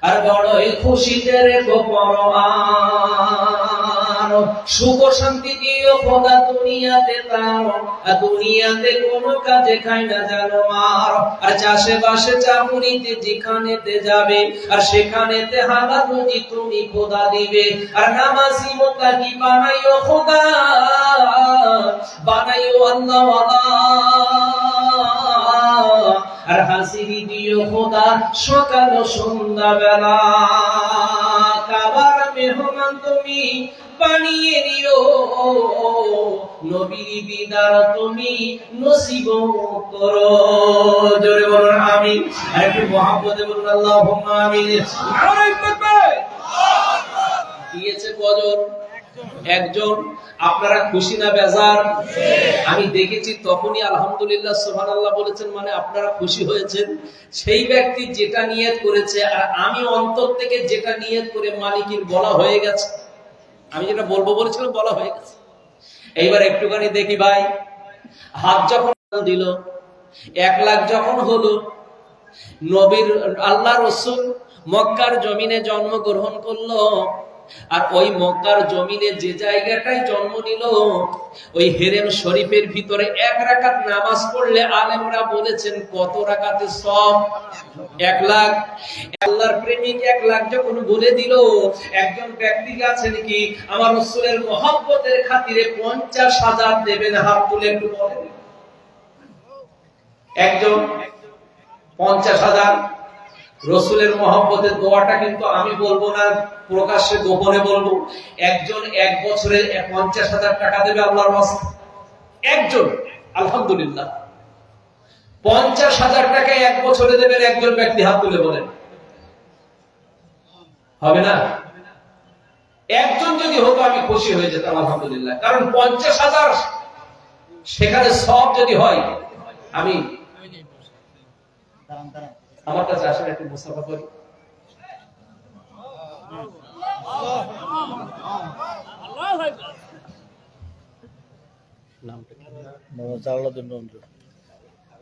আর বড়ই খুশিতে রেখো পরোয়ার। সুখ শান্তি দিও খোদা দুনিয়াতে তার, আর দুনিয়াতে কোনো কাজে খাই না জানো মার। আর চাষে বাসে চাকুরিতে যেখানেতে যাবে, আর সেখানেতে হালাল রুজি তুমি খোদা দিবে। আর নামাজি মুত্তাকি বানাইও খোদা, বানাইও আল্লাহওয়ালা। আর হাসিরি দিও খোদা সকাল ও সন্ধ্যা বেলা। কাবার মেহমান তুমি বানিয়ে নিও, নবীর দিদার তুমি নসিব করো। জোরে বলুন আমিন। আর একটু মহব্বতে বলুন আল্লাহুম্মা আমিন। দিয়েছে কজন? একজন। আপনারা খুশি না বেজার? আমি দেখেছি তখনই আলহামদুলিল্লাহ সুবহানাল্লাহ বলেছেন, মানে আপনারা খুশি হয়েছেন। সেই ব্যক্তি যেটা নিয়ত করেছে, আর আমি অন্তর থেকে যেটা নিয়ত করে মালিকের বলা হয়ে গেছে। আমি যেটা বলবো বলেছিলাম বলা হয়ে গেছে। এইবার একটুখানি দেখি ভাই, হাত যখন দিল 1 লাখ যখন হলো, নবীর আল্লাহ রাসূল মক্কার জমিনে জন্মগ্রহণ করলো। আর ওই মক্কার জমিনে যে জায়গাটায় জন্ম নিল, ওই হেরেম শরীফের ভিতরে 1 রাকাত নামাজ পড়লে আলেমরা বলেছেন কত রাকাতে সব? 1 লাখ। আল্লাহর প্রেমিক 1 লাখ যখন বলে দিল, একজন ব্যক্তি আছে নাকি আমার রাসূলের মহব্বতের খাতিরে 50,000 দেবেন? হাত তুলে একটু বলেন। একজন 50,000। রাসূলের মহব্বতের দোয়াটা কিন্তু আমি বলবো না, প্রকাশ্যে গোপনে বলবো। একজন 1 বছরে 50,000 টাকা দেবে আল্লাহর ওয়াস্তে। একজন, আলহামদুলিল্লাহ 50,000 টাকা 1 বছরে দেবেন একজন ব্যক্তি। হাত তুলে বলেন। হবে না? একজন যদি হতো আমি খুশি হয়ে যেতাম আলহামদুলিল্লাহ। কারণ 50,000 সেখানে সব যদি হয়, আমি আমার কাছে আসলে একটু মুসাফা করি।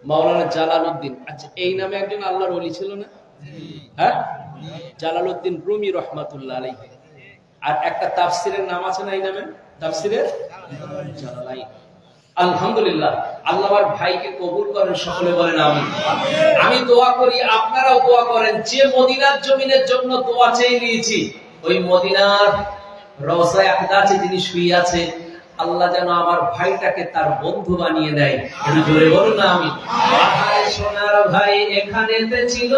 মাওলানা জালালউদ্দিন। আচ্ছা, এই নামে একজন আল্লাহর ওলি ছিল না? হ্যাঁ, জালালউদ্দিন রুমি রহমাতুল্লাহ আলাইহি। আর একটা তাফসিরের নাম আছে না এই নামে? তাফসিরের জালালাইন। আলহামদুলিল্লাহ, আল্লাহ আমার ভাইকে কবুল করেন, সকলে বলেন আমিন। আমি দোয়া করি, আপনারাও দোয়া করেন। যে মদিনার জমিনের জন্য দোয়া চেয়ে নিয়েছি, ওই মদিনার রওজায়ে আকদাসে যিনি শুয়ে আছে, আল্লাহ যেন আমার ভাইটাকে তার বন্ধু বানিয়ে দেয়। একটু জোরে বলুন না আমিন। আহারে সোনার ভাই এখানেতে ছিল,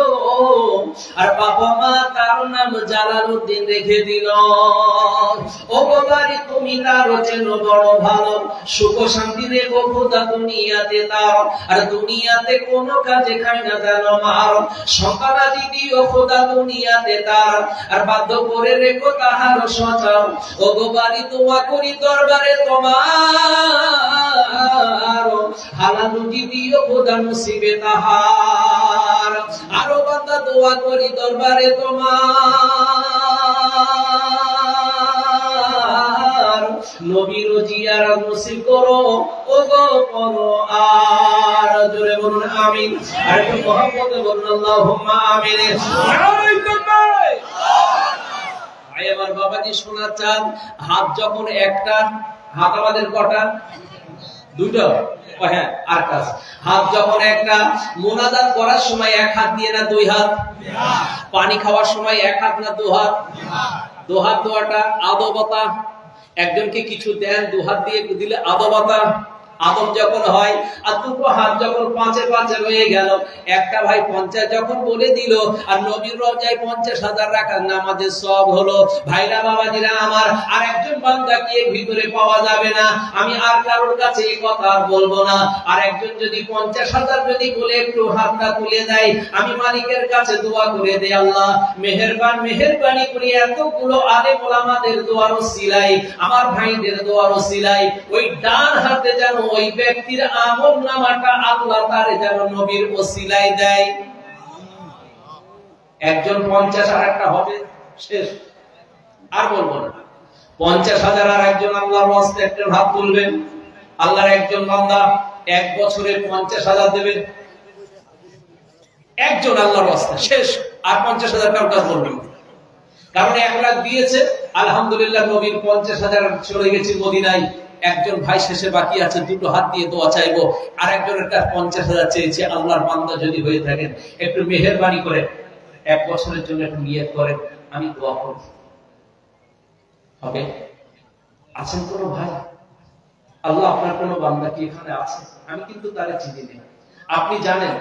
আর বাবা মা তার নাম জালালউদ্দিন রেখে দিল। ও বাবারি তুমি তার চেনো বড় ভালো, সুখ শান্তি রেখো খোদা দুনিয়াতে তার, আর দুনিয়াতে কোনো কাজে খাই না জানো মার। সন্তানাদি দিও খোদা দুনিয়াতে তার, আর বাধ্য করে রেখো তাহার সচাও। ও বাবারি দোয়া করি দরবারে তোমার, হালাল রুজি দিও খোদা নসিবে তাহার। আরো বান্দা দোয়া করি দরবারে তোমার, নবীর জিয়ারত নসিব করো ও গো করো। আর জোরে বলুন আমিন। আর একটু মহব্বতে বলুন আল্লাহুম্মা আমিন। ভাই আমার, বাবাজি সোনার চাঁদ, হাত যখন একটা, হাত আমাদের কটা? দুটো। হ্যাঁ, আর কাজ। হাত যখন একটা, মুনাজাত করার সময় 1 হাত দিয়ে না 2 হাত? পানি খাওয়ার সময় 1 হাত না 2 হাত? 2 হাত দেওয়াটা আদবতা। একজনকে কিছু দেন 2 হাত দিয়ে দিলে আদবতা। আদম যখন হয় আর দুটো হাত যখন পাঁচে পাঁচে হয়ে গেল, একটা ভাই 50 যখন বলে দিল আর নবীর রওজায় 50,000 রাকাত নামাজের সওয়াব হলো। ভাইরা বাবাজিরা আমার, আর একজন বান্দাকে এর ভিতরে পাওয়া যাবে না। আমি আর কারোর কাছে এই কথা আর বলবো না। আর একজন যদি 50,000 যদি বলে একটু হাতটা তুলে দেয়, আমি মালিকের কাছে দোয়া করে দেই, আল্লাহ মেহেরবানি করে এতগুলো আলেম ওলামাদের দোয়ার ওসিলায়, আমার ভাইদের দোয়ার ওসিলায় ওই ডান হাতে যেন ওই ব্যক্তির আমলনামাটা আল্লাহ তারে যেন নবীর ওসিলায় দেয়। একজন 50 আর একটা হবে, শেষ আর বলবো না। 50,000 আর একজন আল্লাহর ওয়াস্তে একটা হাত তুলবেন। আল্লাহর একজন বান্দা এক বছরে 50,000 দেবেন, একজন আল্লাহর ওয়াস্তে, শেষ। আর 50,000 কারো কাজ বলবেন, কারণ 1 লাখ দিয়েছে আলহামদুলিল্লাহ, নবীর 50,000 চলে গেছে মদিনায়। একজন ভাই শেষে বাকি আছে, দুটো হাত দিয়ে দোয়া চাইবো। আর একজনের কাছে 50,000 চেয়েছে। আল্লাহর বান্দা যদি হয়ে থাকেন, একটু মেহেরবানি করে 1 বছরের জন্য একটু নিয়ত করেন, আমি দোয়া করব। হবে? আছেন কোন ভাই? আল্লাহ আপনার কোন বান্দা কি এখানে আছে? আমি কিন্তু তারে চিনি না, আপনি জানেন।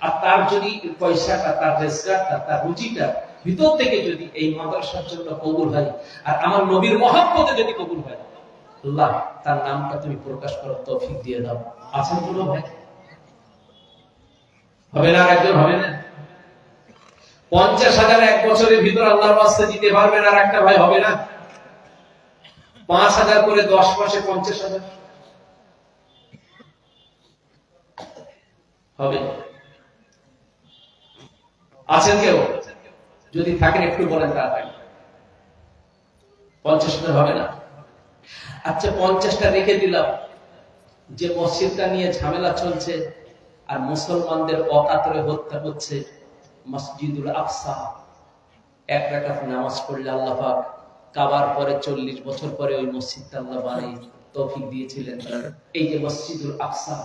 আর তার যদি পয়সাটা, তার রেজগারটা, তার রুজিটা ভিতর থেকে যদি এই মাদ্রাসার জন্য কবুল হয়, আর আমার নবীর মহব্বতে যদি কবুল হয়, আল্লাহ তার নামটা তুমি প্রকাশ করার তৌফিক দিয়ে দাও। আছেন কোন ভাই? হবে না? আর একজন হবে না? 50,000 1 বছরের ভিতর আল্লাহর ওয়াস্তে দিতে পারবেন, আর একটা ভাই হবে না? 5,000 করে 10 মাসে 50,000 হবে? আছেন কেউ? যদি থাকেন একটু বলেন তাড়াতাড়ি। 50,000 হবে না? আচ্ছা, 50টা রেখে দিলাম। যে মসজিদটা নিয়ে ঝামেলা চলছে আর মুসলমানদের অকাতরে হত্যা হচ্ছে, মসজিদুল আকসা, 1 রাকাত নামাজ পড়লে আল্লাহ পাক কাবার পরে 40 বছর পরে ওই মসজিদটা আল্লাহ বানিয়ে তৌফিক দিয়েছিলেন। এই যে মসজিদুল আকসা,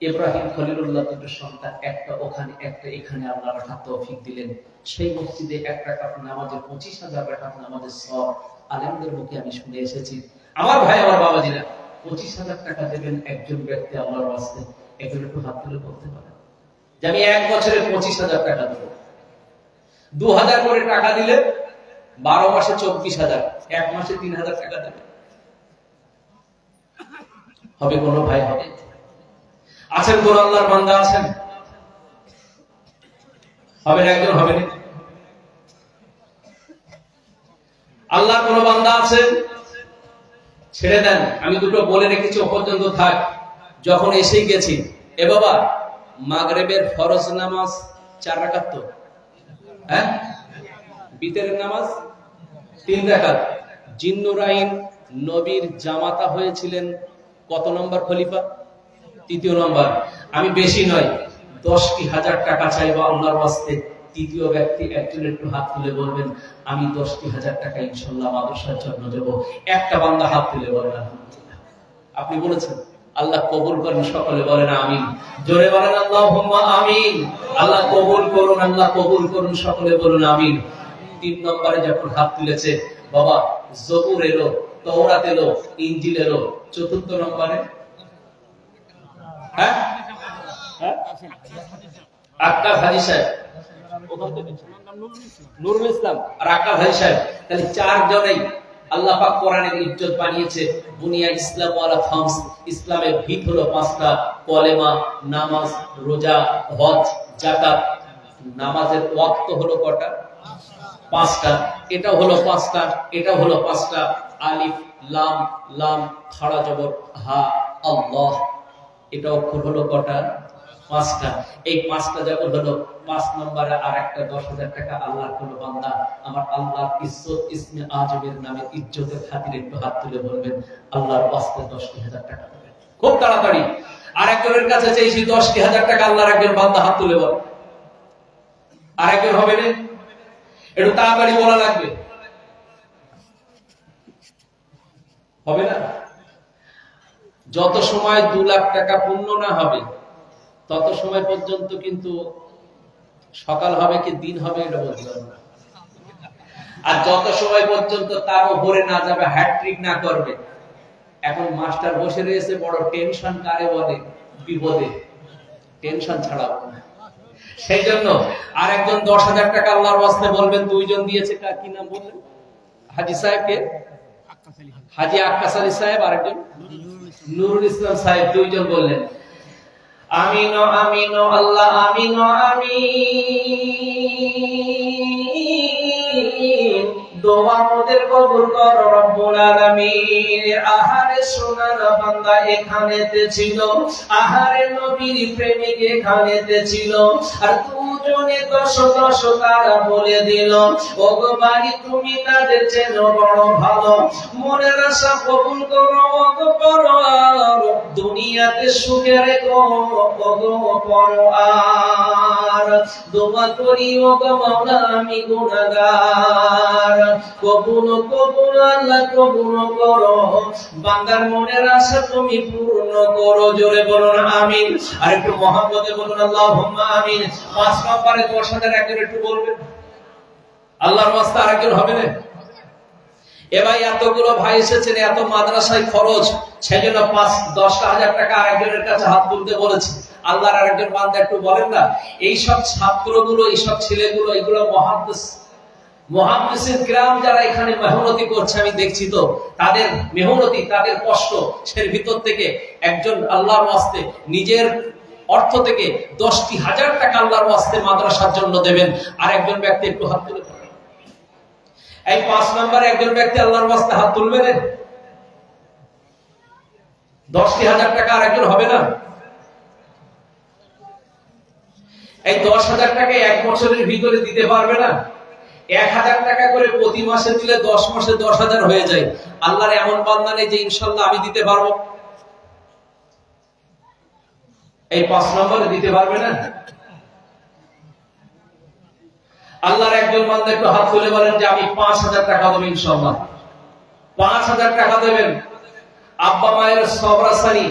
ইব্রাহিম খলিলুল্লাহ দুটো সন্তান, একটা ওখানে একটা এখানে আল্লাহ রাখার তৌফিক দিলেন। সেই মসজিদে 1 রাকাত নামাজের 25,000 রাকাত নামাজের সওয়াব আলেমদের মুখে আমি শুনে এসেছি। আমার ভাই, আমার বাবাজিরা, 25,000 টাকা দেবেন একজন ব্যক্তি আল্লাহর ওয়াস্তে। একজন একটু হাত তুলে বলতে পারেন যে আমি 1 বছরে 25,000 টাকা দেব। 2,000 করে টাকা দিলে 12 মাসে 24,000, 1 মাসে 3,000 টাকা দেবে। হবে কোন ভাই? হবে? আছেন কোন আল্লাহর বান্দা? আছেন? হবে না? একজন হবে না? আল্লাহর কোন বান্দা আছেন? ছেড়ে দেন, আমি দুটো বলে রেখেছি, ও পর্যন্ত থাক। যখন এসেই গেছি, এ বাবা, মাগরিবের ফরজ নামাজ 4 রাকাত তো, হ্যাঁ? বিতরের নামাজ 3 রাকাত। জিন্নুরাইন নবীর জামাতা হয়েছিলেন কত নম্বর খলিফা? 3য় নম্বর। আমি বেশি নয়, 10,000 টাকা চাইবো আল্লাহর ওয়াস্তে। 3য় ব্যক্তি একজন একটু হাত তুলে বলবেন, আমি 10,000 টাকা ইনশাআল্লাহ মাদ্রাসার জন্য দেব। একটা বান্দা হাত তুলে বলেন আলহামদুলিল্লাহ। আপনি বলেছেন, আল্লাহ কবুল করেন। সকলে বলেন আমিন। জোরে বলেন আল্লাহুম্মা আমিন। আল্লাহ কবুল করুন, আল্লাহ কবুল করুন। সকলে বলুন আমিন। 3 নম্বরে যখন হাত তুলেছে, বাবা, জবুর এলো, তাওরাত এলো, ইনজিল এলো। 4র্থ নম্বরে, হ্যাঁ, আক্তার হাজী সাহেব, নুরুল ইসলাম আর আক্তার হাজী সাহেব, তাহলে 4 জনেই আল্লাহ পাক কোরআনের ইজ্জত বানিয়েছে। বুনিয়া ইসলাম ওয়ালা খামস, ইসলামের ভিত হলো 5টা: কলেমা, নামাজ, রোজা, হজ, যাকাত। নামাজের ওয়াক্ত হলো কটা? 5টা। এটা হলো 5টা, এটা হলো 5টা। আলিফ লাম, লাম খাড়া জবর হা, আল্লাহ। এটা অক্ষর হলো কটা? 5টা। এই 5টা যখন হলো, 5 নম্বরে আর একটা 10,000 টাকা আল্লাহর কোন বান্দা আমার আল্লাহর ইজ্জত ইসমে আজমের নামে ইজ্জতের খাতিরে একটু হাত তুলে বলবেন, আল্লাহর ওয়াস্তে 10,000 টাকা দেবেন। খুব তাড়াতাড়ি। আর একজনের কাছে চাইছি 10,000 টাকা, আল্লাহর একজন বান্দা হাত তুলে বল। আর একজন হবে না? একটু তাড়াতাড়ি বলা লাগবে। হবে না? যত সময় 2 লাখ টাকা পূর্ণ না হবে, তত সময় পর্যন্ত কিন্তু সকাল হবে কি দিন হবে এটা বলতে পারবো না। আর যত সময় পর্যন্ত তার উপরে না যাবে, হ্যাট্রিক না করবে, এখন মাস্টার বসে রয়েছে, বড় টেনশন কারে বলে? বিপদে। টেনশন ছাড়াবো না। সেই জন্য আর একজন 10,000 টাকা আল্লাহর ওয়াস্তে বলবেন, দুইজন দিয়েছে। কি নাম বললেন? হাজী সাহেবকে, হাজী আক্কাস আলী সাহেব, আরেকজন নুরুল ইসলাম সাহেব, দুইজন বললেন আমিন আমিন আল্লাহ আমিন আমিন, দোয়া মোদের কবুল কর রব্বুল আলামিন। আহারে সোনার বান্দা এখানেতে ছিল, আহারে নবীর প্রেমিক এখানেতে ছিল, আর দুজনে 10 তারা বলে দিল, ওগো বাড়ি তুমি তাদের চেনো বড় ভালো, মনের আশা কবুল করো ওগো পরোয়ার, দুনিয়াতে সুখে রেখো ওগো পরোয়ার। দোয়া করি ওগো মাওলা আমি গুনাহগার, কবুল কবুল আল্লাহ কবুল করো, বান্দার মনের আশা তুমি পূর্ণ করো। জোরে বলুন আমিন। আর একটু মহব্বতে বলুন আল্লাহুম্মা আমিন। 5 নম্বরে 10,000 একজন একটু বলবেন, আল্লাহর ওয়াস্তে আরেকজন হবে না? এ ভাই, এতগুলো ভাই এসেছেন, এত মাদ্রাসায় খরচ, সেজন্য 10,000 টাকা আরেকজনের কাছে হাত তুলতে বলেছি। আল্লাহর আরেকজন বান্দা একটু বলেন না, এই সব ছাত্রগুলো, এই সব ছেলেগুলো, এগুলো মুহাদ্দিসিন কিরাম যারা এখানে মেহনতি করছে, আমি দেখছি তো তাদের মেহনতি, তাদের কষ্ট, সের ভিতর থেকে একজন আল্লাহর ওয়াস্তে নিজের অর্থ থেকে 10,000 টাকা আল্লাহর ওয়াস্তে মাদ্রাসার জন্য দেবেন। আর একজন ব্যক্তি একটু হাত তুলে ধরেন। এই 5 নম্বরে একজন ব্যক্তি আল্লাহর ওয়াস্তে হাত তুলবেন। 10,000 টাকা আর একজন হবে না? এই 10,000 টাকা 1 বছরের ভিতরে দিতে পারবে না? 1,000 টাকা করে প্রতি মাসে দিলে 10 মাসে 10,000 হয়ে যায়। আল্লাহর এমন বান্দা নেই যে ইনশাআল্লাহ আমি দিতে পারবো। এই 5 নম্বরে দিতে পারবে না? আল্লাহর একজন বান্দা একটু হাত তুলে বলেন যে আমি 5,000 টাকা দেব ইনশাআল্লাহ। 5,000 টাকা দেবেন। আব্বা মায়ের সবরাসানি,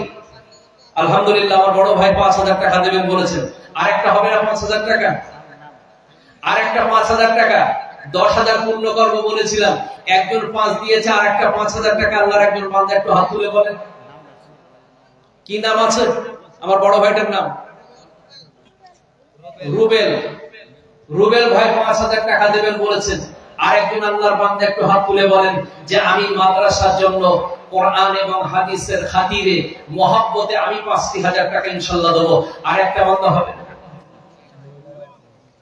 আলহামদুলিল্লাহ, আমার বড় ভাই 5,000 টাকা দেবেন বলেছেন। আরেকটা হবে না 5,000 টাকা? আরেকটা 5,000 টাকা, 10,000 পূর্ণ করবো বলেছিলাম। একজন 5 দিয়েছে, আর একটা 5,000 টাকা আল্লাহর একজন বান্দা একটু হাত তুলে বলেন। কি নাম আছে আমার বড় ভাইটার? নাম রুবেল। রুবেল ভাই 5,000 টাকা দেবেন বলেছেন। আরেকজন আল্লাহর বান্দা একটু হাত তুলে বলেন যে আমি মাদ্রাসার জন্য কোরআন এবং হাদিসের খাতিরে মহব্বতে আমি 5,000 টাকা ইনশাআল্লাহ দেবো। আর একটা বান্দা হবে?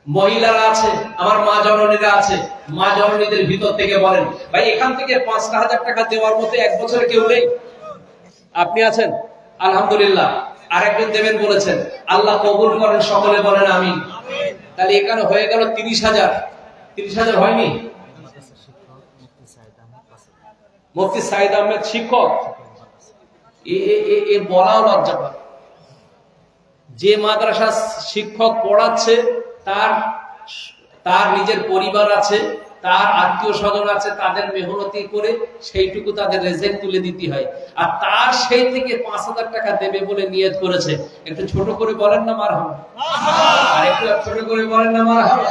মহিলারা আছে, আমার মা জননীরা আছে, মা জননীদের ভিতর থেকে বলেন ভাই এখান থেকে 5,000 টাকা দেওয়ার মতো 1 বছরে কেউ নেই? আপনি আছেন? আলহামদুলিল্লাহ। আরেকজন দেবেন বলেছেন। আল্লাহ কবুল করেন, সকলে বলেন আমিন। তাহলে এখানে হয়ে গেল 30,000। 30,000 হয়নি? মুফতি সাইদ আহমেদ শিক্ষক, এর বলাও লজ্জা পায়। যে মাদ্রাসা শিক্ষক পড়াচ্ছে তার নিজের পরিবার আছে, তার আত্মীয় স্বজন আছে, তাদের মেহনতি করে সেইটুকু তাদের রেজেক্ট তুলে দিতে হয়। আর তার সেই থেকে 5,000 টাকা দেবে বলে নিয়ত করেছে। একটু ছোট করে বলেন না মারহাবা। আর একটু ছোট করে বলেন না মারহাবা।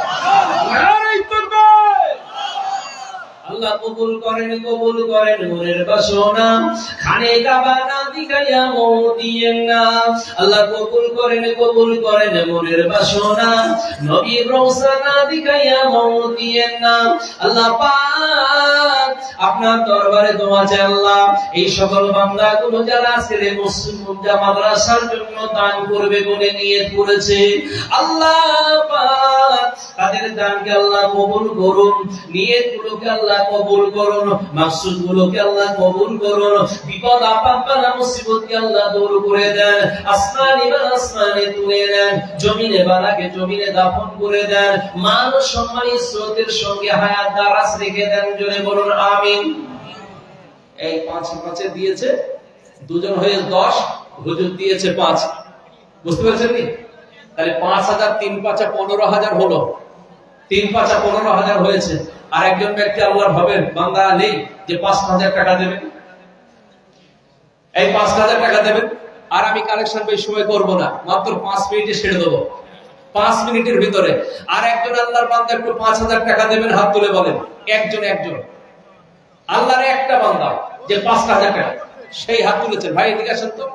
আল্লাহ কবুল করেন মনের বাসনা, খানে কাবা না দিখাইয়া মদিয়েন না। আল্লাহ কবুল করেন মনের বাসনা, নবীর রওজা না দিখাইয়া মদিয়েন না। আল্লাহ পাক আপনার দরবারে দোয়া চাই আল্লাহ, এই সকল বান্দাগুলো যারা আজকের মুসলিম মাদ্রাসার জন্য দান করবে বলে নিয়ত করেছে, আল্লাহ পাক তাদের দানকে আল্লাহ কবুল করুন, নিয়তগুলোকে আল্লাহ কবুল করুন, মাকসুদগুলোকে আল্লাহ কবুল করুন। বিপদ আপদ বালা মুসিবতকে আল্লাহ দূর করে দেন, আসমানে বালা আসমানে তুলে দেন, জমিনে বালাকে জমিনে দাফন করে দেন, মান সম্মান ইজ্জতের সঙ্গে হায়াত দারাজ রেখে দেন। জোরে বলুন আমিন। এই 5 দিয়েছে, দুজন হয়ে 10, হুজুর দিয়েছে 5। বুঝতে পেরেছেন নি? তাহলে 5,000 3 5 15,000 হলো। 3 5 15,000 হয়েছে। আর একজন ব্যক্তি আল্লাহর হবেন বান্দা নেই যে 5,000 টাকা দেবেন। এই 5,000 টাকা দেবেন। আর আমি কালেকশন বেশি সময় করব না, মাত্র 5 মিনিটে ছেড়ে দেবো। 5 মিনিটের ভিতরে আর একজন আল্লাহর বান্দা একটু 5,000 টাকা দেবেন, হাত তুলে বলেন। একজন আল্লাহর একটা বান্দা যে 5,000 টাকা। সেই হাত তুলেছেন, ভাই এদিকে আসেন তো।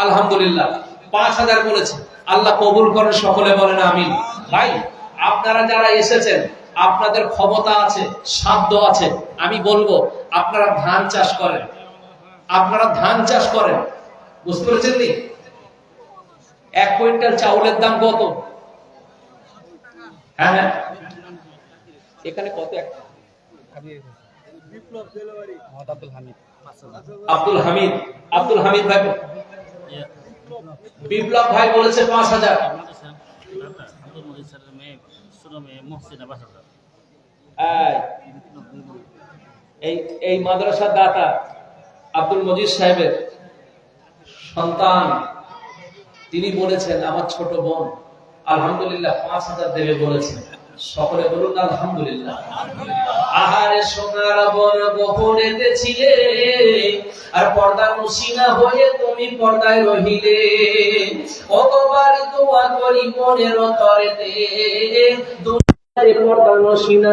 আলহামদুলিল্লাহ 5,000 বলেছে। আল্লাহ কবুল করেন, সকলে বলেন আমিন। ভাই আপনারা যারা এসেছেন, আপনাদের ক্ষমতা আছে, সাধ্য আছে, আমি বলবো আপনারা ধান চাষ করেন, আপনারা ধান চাষ করেন। বুঝতে পেরেছেন নি? 1 কুইন্টাল চাউলের দাম কত? হ্যাঁ হ্যাঁ, এখানে কত? আব্দুল হামিদ, আব্দুল হামিদ ভাই, বিপ্লব ভাই বলেছে 5,000। এই মাদ্রাসার দাতা আব্দুল মজিদ সাহেবের সন্তান, তিনি বলেছেন আমার ছোট বোন আলহামদুলিল্লাহ 5,000 দেবে বলেছেন। সকলে বলুন আলহামদুলিল্লাহ। আহারে সোনার বন গোপনেতে ছিলে, আর পর্দা মুসিনা হয়ে তুমি পর্দায় রহিলে। কতবার দোয়া করি মনের তরেতে, দুনিয়ার পর্দা মুসিনা